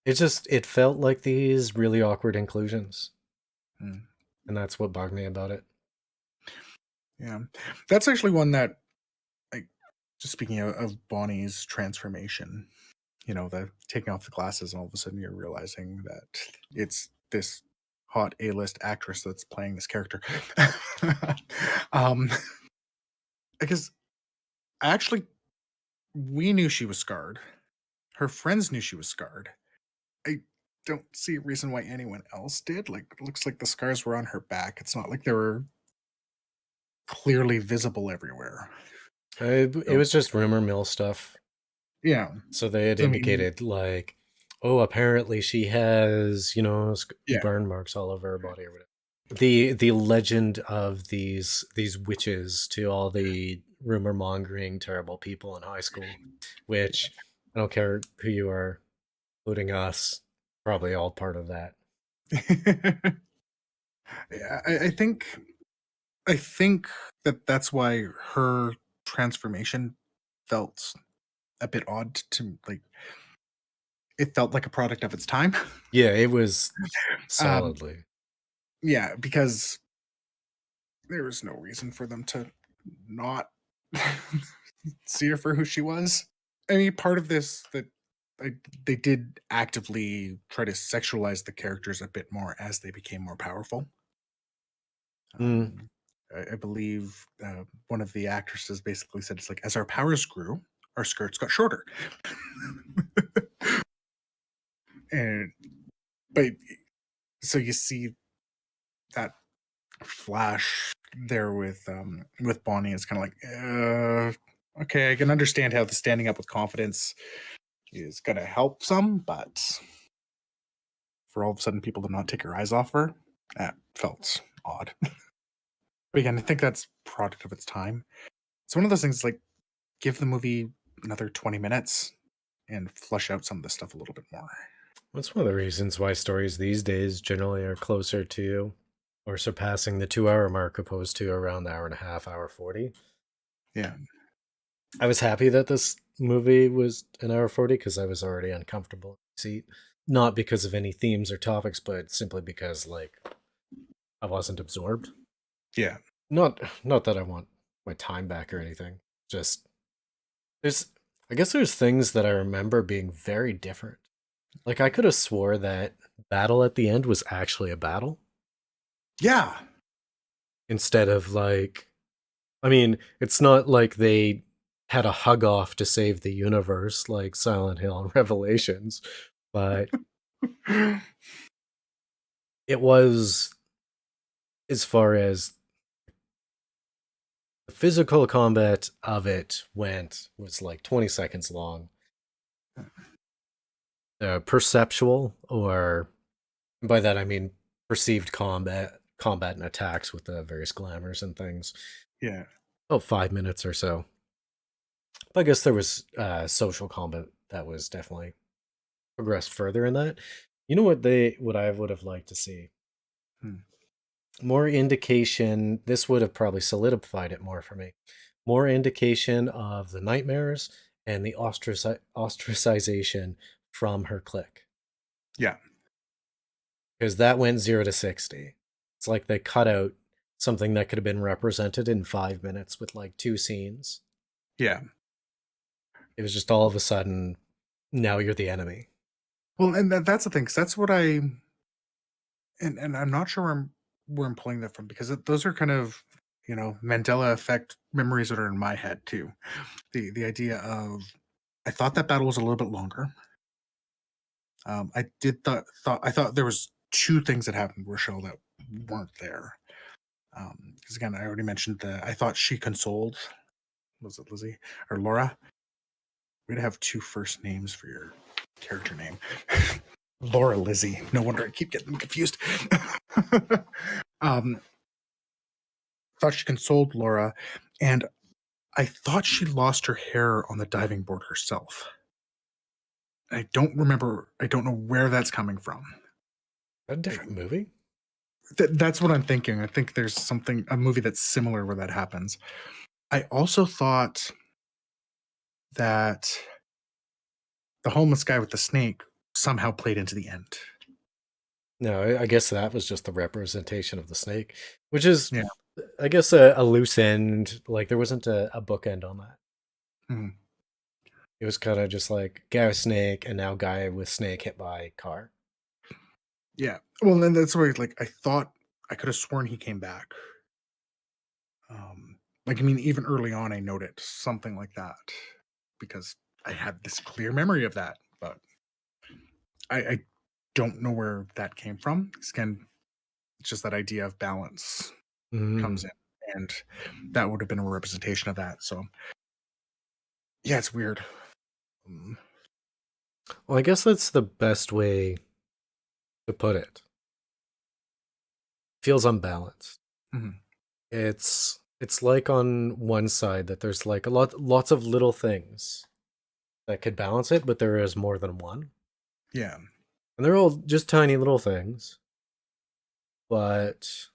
it felt like these really awkward inclusions, Mm, and that's what bugged me about it. yeah, that's actually one that, like, just speaking of Bonnie's transformation, the taking off the glasses and all of a sudden you're realizing that it's this hot A-list actress that's playing this character. um, because actually, we knew she was scarred. Her friends knew she was scarred. I don't see a reason why anyone else did. Like, it looks like the scars were on her back. It's not like they were clearly visible everywhere. It So, was just rumor mill stuff. yeah. So they had So, I mean, indicated like, oh, apparently she has yeah. burn marks all over her body or whatever. The legend of these witches to all the rumor mongering terrible people in high school, which I don't care who you are, including us, probably all part of that. Yeah, I think that that's why her transformation felt a bit odd to, like, it felt like a product of its time. Yeah, it was Um, solidly. yeah, because there was no reason for them to not see her for who she was. I mean, part of this that I, they did actively try to sexualize the characters a bit more as they became more powerful. Mm, Um, I believe one of the actresses basically said it's like as our powers grew, our skirts got shorter, and but so you see that flash there with Bonnie. It's kind of like, okay, I can understand how the standing up with confidence is going to help some, but for all of a sudden people to not take your eyes off her, that felt odd. But again, I think that's product of its time. It's one of those things like give the movie another 20 minutes and flush out some of the stuff a little bit more. that's one of the reasons why stories these days generally are closer to or surpassing the 2 hour mark opposed to around the hour and a half, hour 40. Yeah. I was happy that this movie was an hour 40 because I was already uncomfortable in the seat. Not because of any themes or topics, but simply because like I wasn't absorbed. Yeah. Not that I want my time back or anything. Just there's I guess there's things that I remember being very different. Like I could have swore that battle at the end was actually a battle Yeah. instead of like I mean, it's not like they had a hug off to save the universe like Silent Hill and Revelations, but it was as far as the physical combat of it went was like 20 seconds long. Perceptual, or by that I mean perceived combat and attacks with the various glamours and things. Yeah. Oh, 5 minutes or so. But I guess there was social combat that was definitely progressed further in that. You know what I would have liked to see? Hmm. More indication. This would have probably solidified it more for me. More indication of the nightmares and the ostracization from her clique. Yeah. Because that went 0 to 60. It's like they cut out something that could have been represented in 5 minutes with like 2 scenes. Yeah. It was just all of a sudden, now you're the enemy. Well, and that's the thing, 'cause that's what and I'm not sure where I'm pulling that from, because those are kind of, Mandela effect memories that are in my head too. The idea of, I thought that battle was a little bit longer. I thought there was two things that happened, Rochelle, that weren't there. Because again, I already mentioned that I thought she consoled. Was it Lizzie or Laura? We'd have two first names for your character name. Laura Lizzie. No wonder I keep getting them confused. um, thought she consoled Laura, and I thought she lost her hair on the diving board herself. I don't remember. I don't know where that's coming from. A different movie? That's what I'm thinking. I think there's a movie that's similar where that happens. I also thought that the homeless guy with the snake somehow played into the end. No, I guess that was just the representation of the snake, which is, Yeah. I guess, a loose end. Like, there wasn't a bookend on that. Mhm. It was kind of just like guy with snake, and now guy with snake hit by car. Yeah. Well, then that's where, like, I thought I could have sworn he came back. Like, I mean, even early on, I noted something like that because I had this clear memory of that, but I don't know where that came from. 'Cause again, it's just that idea of balance comes Mm. in, and that would have been a representation of that. So, yeah, it's weird. Mm, Well, I guess that's the best way to put it. Feels unbalanced. mhm. It's like on one side that there's like lots of little things that could balance it, but there is more than one. Yeah, And they're all just tiny little things, but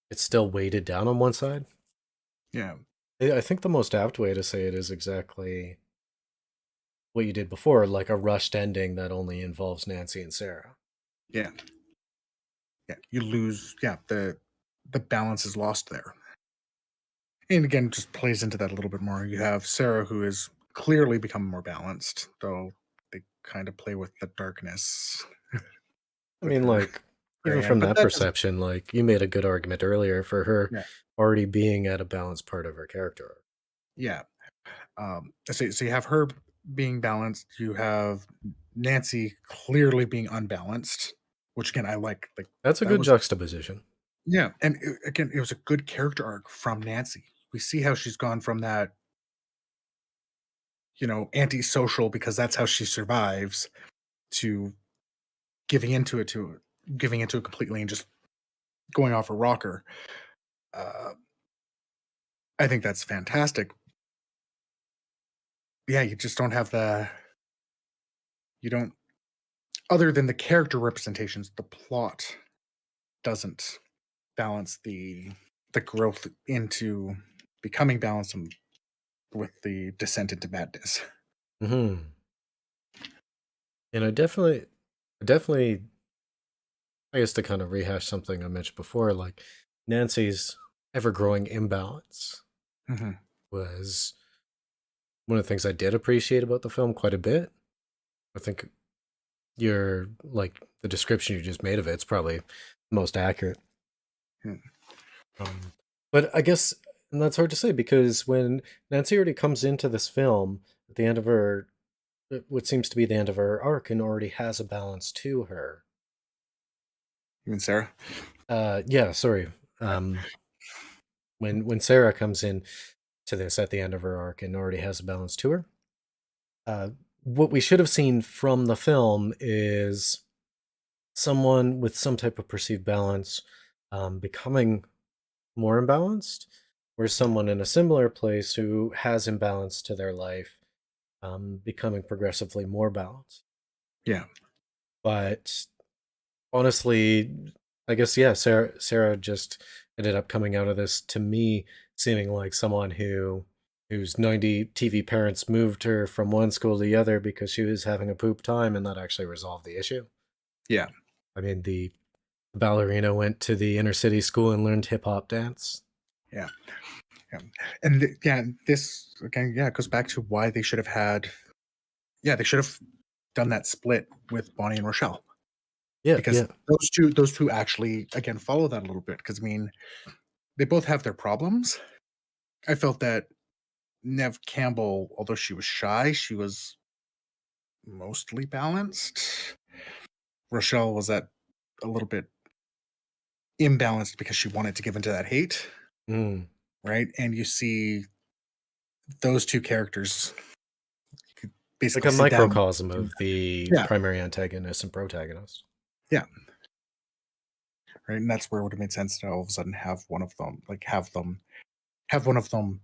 it's still weighted down on one side. yeah, I think the most apt way to say it is exactly what you did before, like a rushed ending that only involves Nancy and Sarah. yeah, yeah. You lose. Yeah, the balance is lost there. And again, just plays into that a little bit more. You have Sarah, who is clearly become more balanced, though they kind of play with the darkness I with mean, her like, even very end. from But that that doesn't. perception, like, you made a good argument earlier for her Yeah, already being at a balanced part of her character. yeah. So you have her being balanced. You have Nancy clearly being unbalanced, which again I like. Like That's a that good was juxtaposition. yeah, and again it was a good character arc from Nancy. We see how she's gone from that antisocial because that's how she survives to giving into it to giving into it completely and just going off a rocker. Uh, I think that's fantastic. Yeah, you just don't have you don't other than the character representations, the plot doesn't balance the growth into becoming balanced with the descent into madness. Hmm. And definitely, I guess to kind of rehash something I mentioned before, like Nancy's ever-growing imbalance Hmm. was one of the things I did appreciate about the film quite a bit. I think your like the description you just made of it's probably the most accurate. Um, but I guess, and that's hard to say because when Nancy already comes into this film at the end of her, what seems to be the end of her arc, and already has a balance to her. You mean Sarah? Yeah, sorry. Um, when Sarah comes in to this at the end of her arc and already has a balance to her, uh, what we should have seen from the film is someone with some type of perceived balance becoming more imbalanced, whereas Yeah. someone in a similar place who has imbalance to their life becoming progressively more balanced. Yeah. But honestly, I guess yeah, Sarah just ended up coming out of this to me seeming like someone whose 90 TV parents moved her from one school to the other because she was having a poop time and that actually resolved the issue. Yeah. I mean, the The ballerina went to the inner city school and learned hip hop dance. Yeah. And this again, it goes back to why they should have had, they should have done that split with Bonnie and Rochelle, Yeah, because yeah. those two actually again follow that a little bit. Because I mean, they both have their problems. I felt that Neve Campbell, although she was shy, she was mostly balanced. Rochelle was at a little bit imbalanced because she wanted to give into that hate, Mm. right? And you see those two characters Like basically a sit down. microcosm of the Yeah, primary antagonist and protagonist. yeah, right. And that's where it would have made sense to all of a sudden have one of them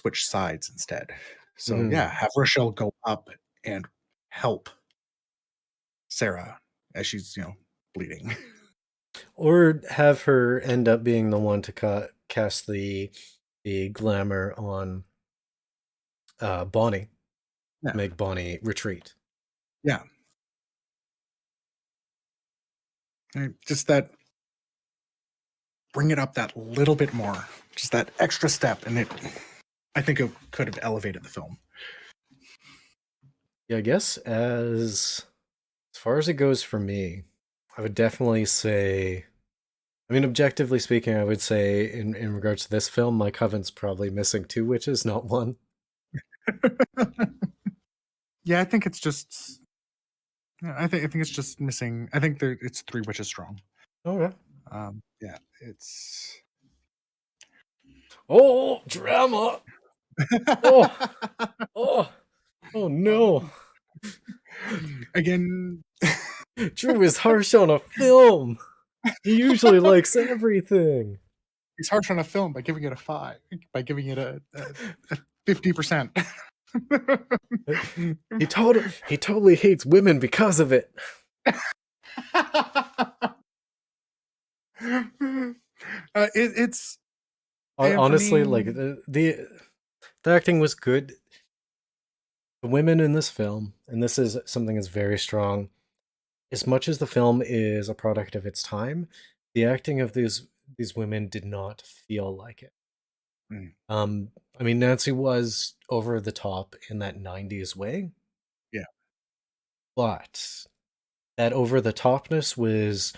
switch sides instead. So Mm. yeah, have Rochelle go up and help Sarah as she's bleeding. Or have her end up being the one to cast the glamour on Bonnie, Yeah, make Bonnie retreat. yeah. Right? Just that, bring it up that little bit more, just that extra step, and I think it could have elevated the film. Yeah, I guess as far as it goes for me, I would definitely say, I mean, objectively speaking, I would say in regards to this film, my coven's probably missing two witches, not one. Yeah, I think it's just. I think it's just missing. I think it's three witches strong. Okay. Yeah, it's. Oh, drama. Oh, oh, oh no. Again, Drew is harsh on a film. He usually likes everything. he's harsh on a film by giving it a 5, by giving it a 50%. He totally hates women because of it. It's for Honestly, me. like the acting was good. The women in this film, and this is something that's very strong, as much as the film is a product of its time, the acting of these women did not feel like it. Mm, I mean, Nancy was over the top in that 90s way, yeah, but that over the topness was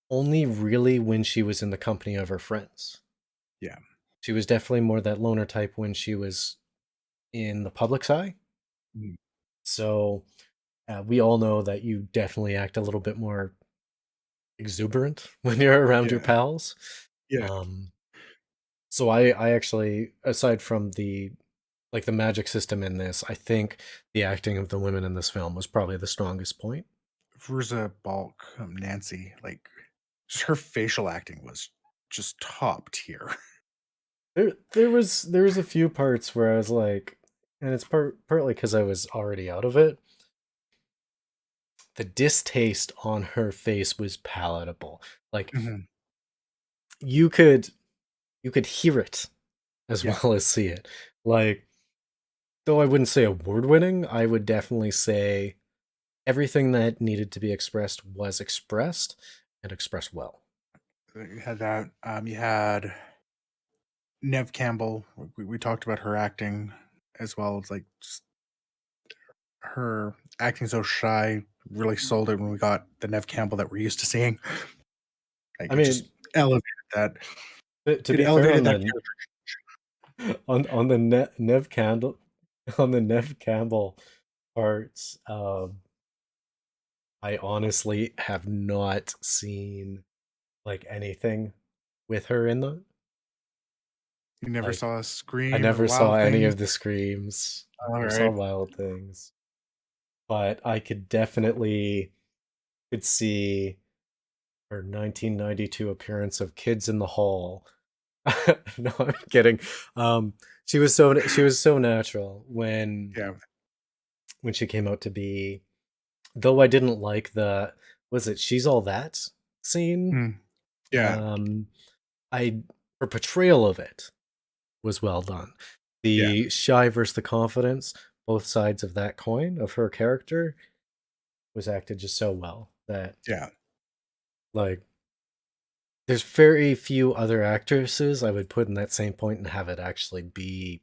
only really when she was in the company of her friends. yeah, She was definitely more that loner type when she was in the public's eye. mm, So we all know that you definitely act a little bit more exuberant when you're around your yeah, pals. yeah. Um, so I actually, aside from the magic system in this, I think the acting of the women in this film was probably the strongest point. Verza Balk, Nancy, like just her facial acting was just top tier. There was a few parts where I was like, and it's partly because I was already out of it. The distaste on her face was palatable. Like Mhm. you could you could hear it as Yeah, well as see it. Like, though I wouldn't say award winning, I would definitely say everything that needed to be expressed was expressed and expressed well. you had that. You had Neve Campbell. We talked about her acting as well. It's like just her acting so shy really sold it when we got the Neve Campbell that we're used to seeing. Like I it just mean, elevated that. to It be fair elevated on that the on the Nev Campbell on the Nev Campbell parts, I honestly have not seen like anything with her in them. You never Like saw a I scream or never saw wild any things. of the screams. All Never saw right. wild things. But I could definitely could see her 1992 appearance of Kids in the Hall. No, I'm kidding. Um, she was so natural Yeah. when she came out to be. Though I didn't like the was it She's All That scene. Mm, yeah. Um, I her portrayal of it was well done. Yeah. The shy versus the confidence, both sides of that coin of her character, was acted just so well that Yeah. Like, there's very few other actresses I would put in that same point and have it actually be.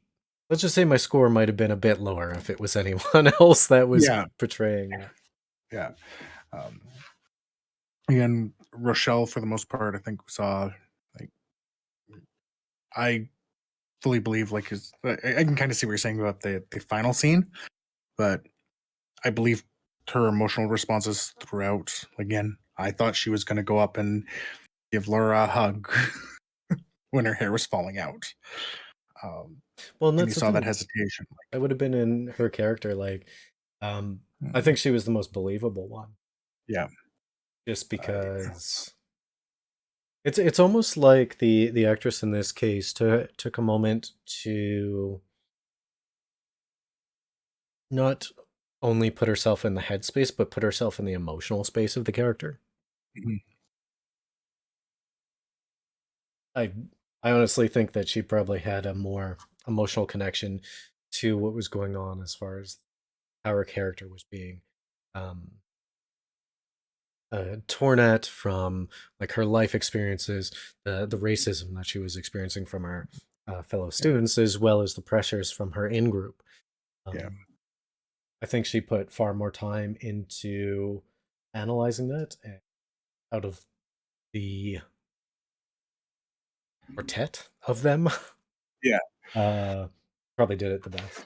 Let's just say my score might have been a bit lower if it was anyone else that was Yeah, portraying it. yeah. Um, and Rochelle, for the most part, I think saw like I fully believe like I can kind of see what you're saying about the final scene, but I believe her emotional responses throughout. Again, I thought she was going to go up and give Laura a hug when her hair was falling out. Um, Well, and and you that's the saw that thing. hesitation. That would have been in her character. Like, I Mm, think she was the most believable one, yeah, just I, because it's almost like the actress in this case took a moment to not only put herself in the headspace, but put herself in the emotional space of the character. mhm, I I honestly think that she probably had a more emotional connection to what was going on as far as how her character was being um, torn at from like her life experiences, the racism that she was experiencing from her fellow yeah, students, as well as the pressures from her in group. yeah, Um, I think she put far more time into analyzing that and out of the quartet of them. yeah. uh, Probably did it the best.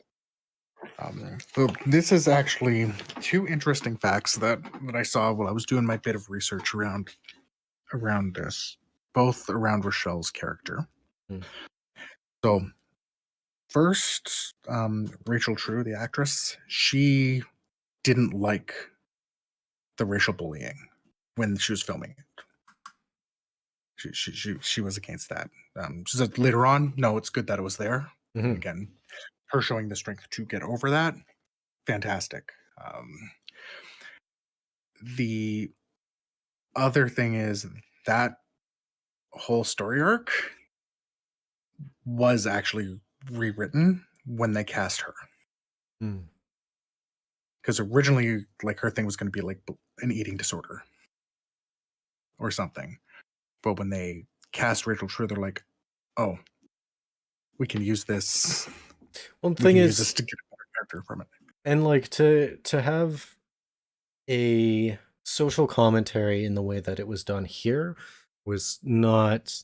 So this is actually two interesting facts that I saw while I was doing my bit of research around this, both around Rochelle's character. Mm. So first, Rachel True, the actress, she didn't like the racial bullying when she was filming it. She was against that. She said later on, no, it's good that it was there. And Hmm. again, her showing the strength to get over that, fantastic. The other thing is that whole story arc was actually rewritten when they cast her, Mm. because originally, like her thing was going to be like an eating disorder or something. But when they cast Rachel True, they're like, "Oh, we can use this. Well, the We thing can use this is, to get a better character from it." and like to have a social commentary in the way that it was done here was not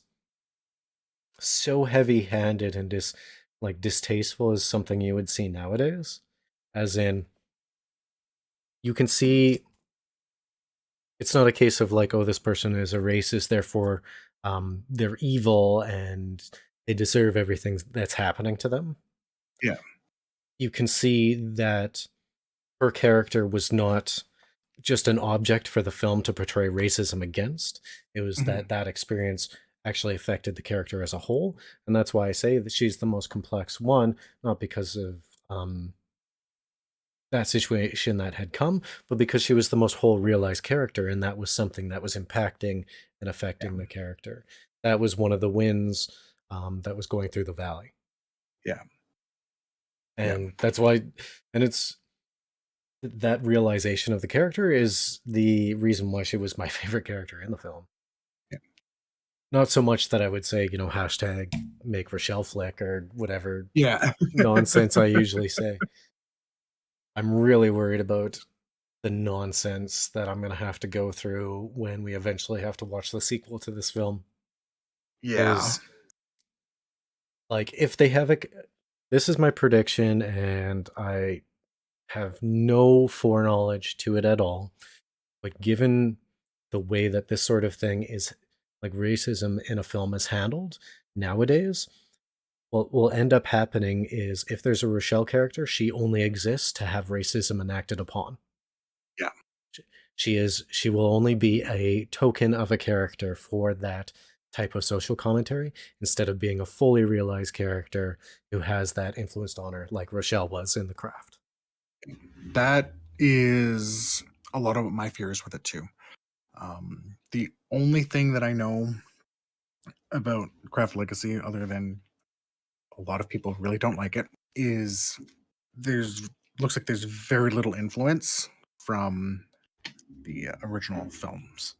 so heavy-handed and like distasteful as something you would see nowadays. As in, you can see it's not a case of like, oh, this person is a racist, therefore they're evil and they deserve everything that's happening to them. Yeah, You can see that her character was not just an object for the film to portray racism against. It was mhm, that experience actually affected the character as a whole, and that's why I say that she's the most complex one, not because of that situation that had come, but because she was the most whole realized character, and that was something that was impacting and yeah, affecting the character. That was one of the wins that was going through the valley, yeah, yeah, and that's why, and it's that realization of the character is the reason why she was my favorite character in the film. yeah, Not so much that I would say, hashtag make Rochelle flick or whatever yeah. nonsense I usually say. I'm really worried about the nonsense that I'm going to have to go through when we eventually have to watch the sequel to this film. Yeah, Because, like, if they have a. This is my prediction, and I have no foreknowledge to it at all. But given the way that this sort of thing is, like racism in a film is handled nowadays, what will end up happening is if there's a Rochelle character, she only exists to have racism enacted upon. yeah. She will only be a token of a character for that type of social commentary instead of being a fully realized character who has that influenced on her like Rochelle was in The Craft. That is a lot of what my fear is with it too. The only thing that I know about Craft Legacy, other than a lot of people really don't like it, is there's looks like there's very little influence from the original films.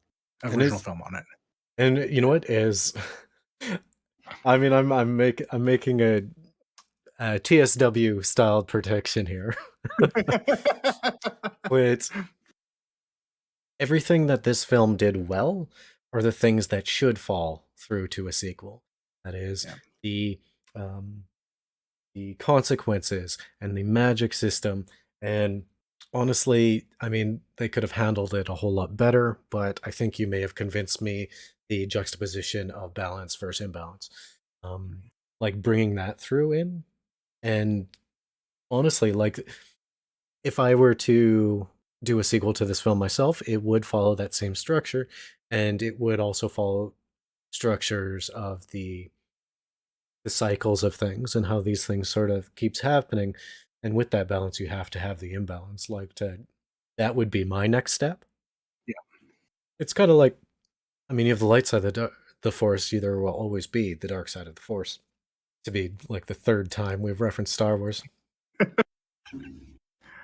And original it's film on it. and you know what is I mean I'm making a TSW styled protection here. But everything that this film did well are the things that should fall through to a sequel. That is Yeah. the um, the consequences and the magic system. And honestly, I mean, they could have handled it a whole lot better, but I think you may have convinced me the juxtaposition of balance versus imbalance. Um, like bringing that through in. And honestly, like if I were to do a sequel to this film myself, it would follow that same structure, and it would also follow structures of the cycles of things and how these things sort of keeps happening. And with that balance, you have to have the imbalance. Like to that would be my next step. Yeah. It's kind of like, I mean, you have the light side of the force. There will always be the dark side of the force. To be like the third time we've referenced Star Wars.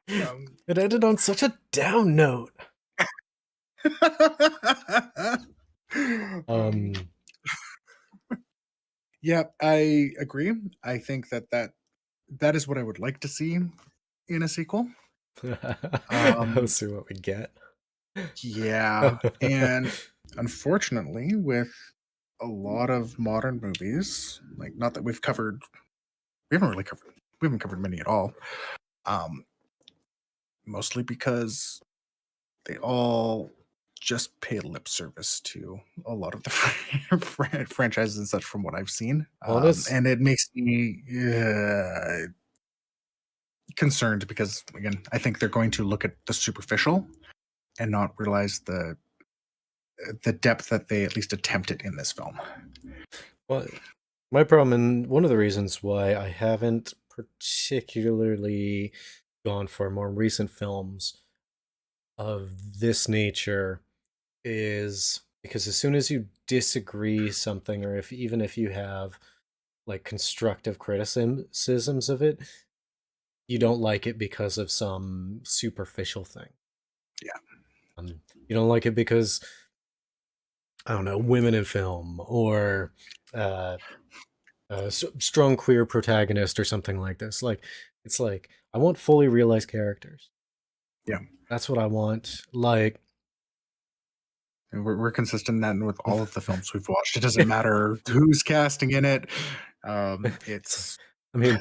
Um, It ended on such a down note. um, yeah, I agree. I think that is what I would like to see in a sequel. Let's Um, see what we get. yeah, and unfortunately, with a lot of modern movies, like not that we haven't really covered, we haven't covered many at all. Um, Mostly because they all just pay lip service to a lot of the franchises and such from what I've seen. Honest, And it makes me concerned because, again, I think they're going to look at the superficial and not realize the depth that they at least attempted in this film. well, my problem, and one of the reasons why I haven't particularly gone for more recent films of this nature is because as soon as you disagree something, or if even if you have like constructive criticisms of it, you don't like it because of some superficial thing. Yeah. You don't like it because I don't know, women in film or uh, strong queer protagonist or something like this. Like it's like I want fully realized characters. Yeah. That's what I want. Like And we're consistent in that with all of the films we've watched. It doesn't matter who's casting in it. It's I mean,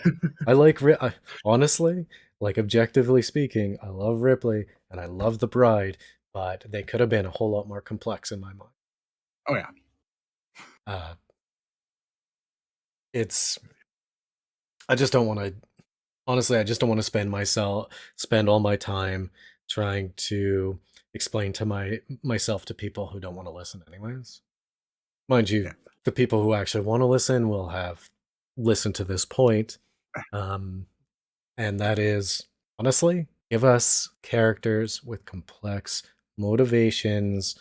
honestly, like objectively speaking, I love Ripley and I love the bride, but they could have been a whole lot more complex in my mind. oh yeah, Uh, it's I just don't want to honestly, I just don't want to spend all my time trying to explain to myself to people who don't want to listen anyways. Mind you, yeah, the people who actually want to listen will have listened to this point. Um, and that is honestly, give us characters with complex motivations.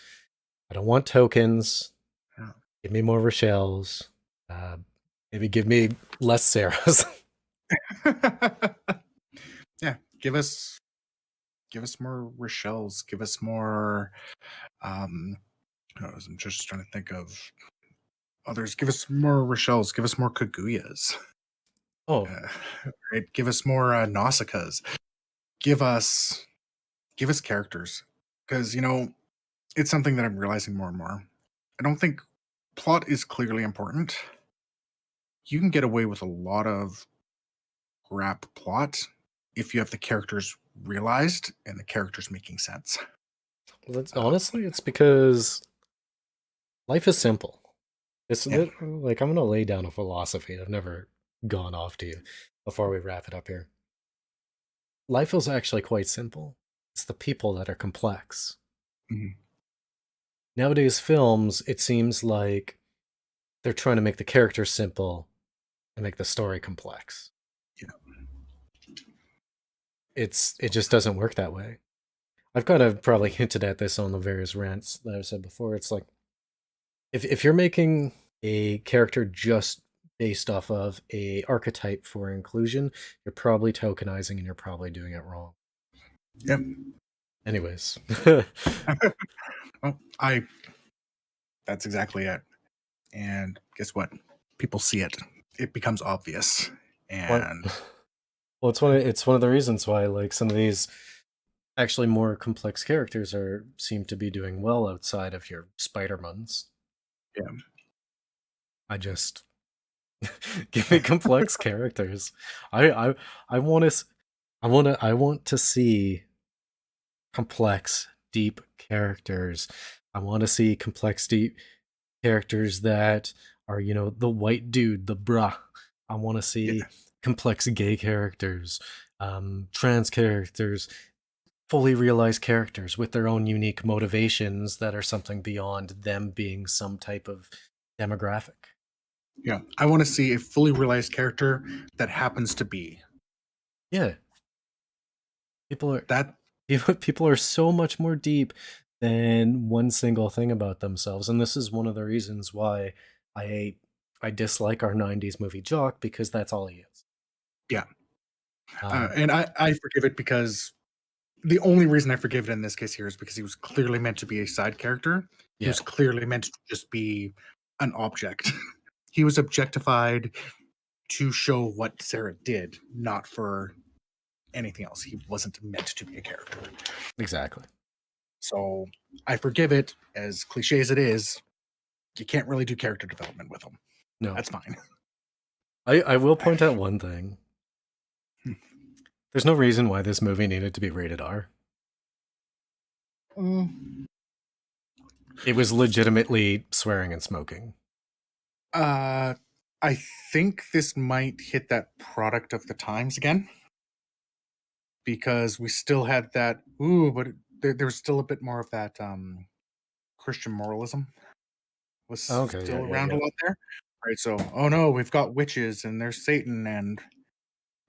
I don't want tokens. yeah. Give me more Rochelle's. Uh, maybe give me less Sarah's. Yeah, give us more Rochelle's, give us more um I'm just trying to think of others. Give us more Rochelle's, give us more Kaguyas. Oh, Uh, right? Give us more Nausicaas. Give us characters. Because it's something that I'm realizing more and more. I don't think plot is clearly important. You can get away with a lot of crap plot if you have the characters realized and the characters making sense. that's Uh, honestly, it's because life is simple. yeah. Like I'm gonna lay down a philosophy I've never gone off to you before we wrap it up here. Life is actually quite simple. It's the people that are complex. Mhm. Nowadays, films, it seems like they're trying to make the characters simple and make the story complex. Yeah. It just doesn't work that way. I've kind of probably hinted at this on the various rants that I've said before. It's like if you're making a character just based off of a archetype for inclusion, you're probably tokenizing and you're probably doing it wrong. Yep. Anyways, Well, I That's exactly it. And guess what? People see it. It becomes obvious. Well, And well, it's one of the reasons why like some of these actually more complex characters seem to be doing well outside of your Spider-Mans. yeah. I just give me complex characters. I want to I want to see complex, deep characters. I want to see complex, deep characters that are, the white dude, the bruh. I want to Yeah. see complex gay characters, trans characters, fully realized characters with their own unique motivations that are something beyond them being some type of demographic. Yeah. I want to see a fully realized character that happens to be Yeah, people are that. people are so much more deep than one single thing about themselves, and this is one of the reasons why I I dislike our '90s movie Jock because that's all he is. Yeah. Um, And I forgive it because the only reason I forgive it in this case here is because he was clearly meant to be a side character. He yeah, was clearly meant to just be an object. He was objectified to show what Sarah did, not for anything else. He wasn't meant to be a character. exactly. So I forgive it, as cliche as it is. You can't really do character development with him. No, That's fine. I will point out one thing. There's no reason why this movie needed to be rated R. Mm. It was legitimately swearing and smoking. I think this might hit that product of the times again, because we still had that. Ooh, but there's still a bit more of that Christian moralism was Okay, yeah, still yeah, around a yeah. lot there, right? So, oh no, we've got witches and there's Satan, and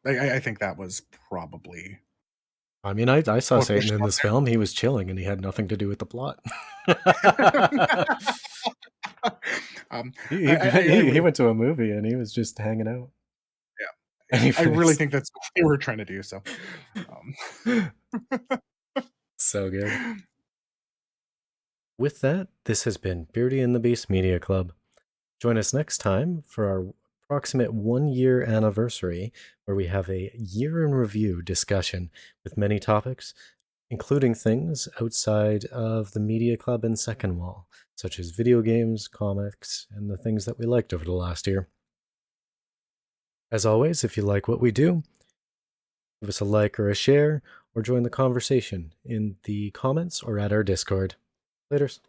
I think that was probably I mean, I saw what Satan pushed in them this film. He was chilling, and he had nothing to do with the plot. there. he, I, he I, I he really, went to a movie, and he was just hanging out. yeah, And he I really finished. think that's what they were trying to do. So, So good. With that, this has been Beardy and the Beast Media Club. Join us next time for our approximate 1 year anniversary, where we have a year in review discussion with many topics, including things outside of the media club and second wall, such as video games, comics, and the things that we liked over the last year. As always, if you like what we do, give us a like or a share, or join the conversation in the comments or at our Discord. Laters.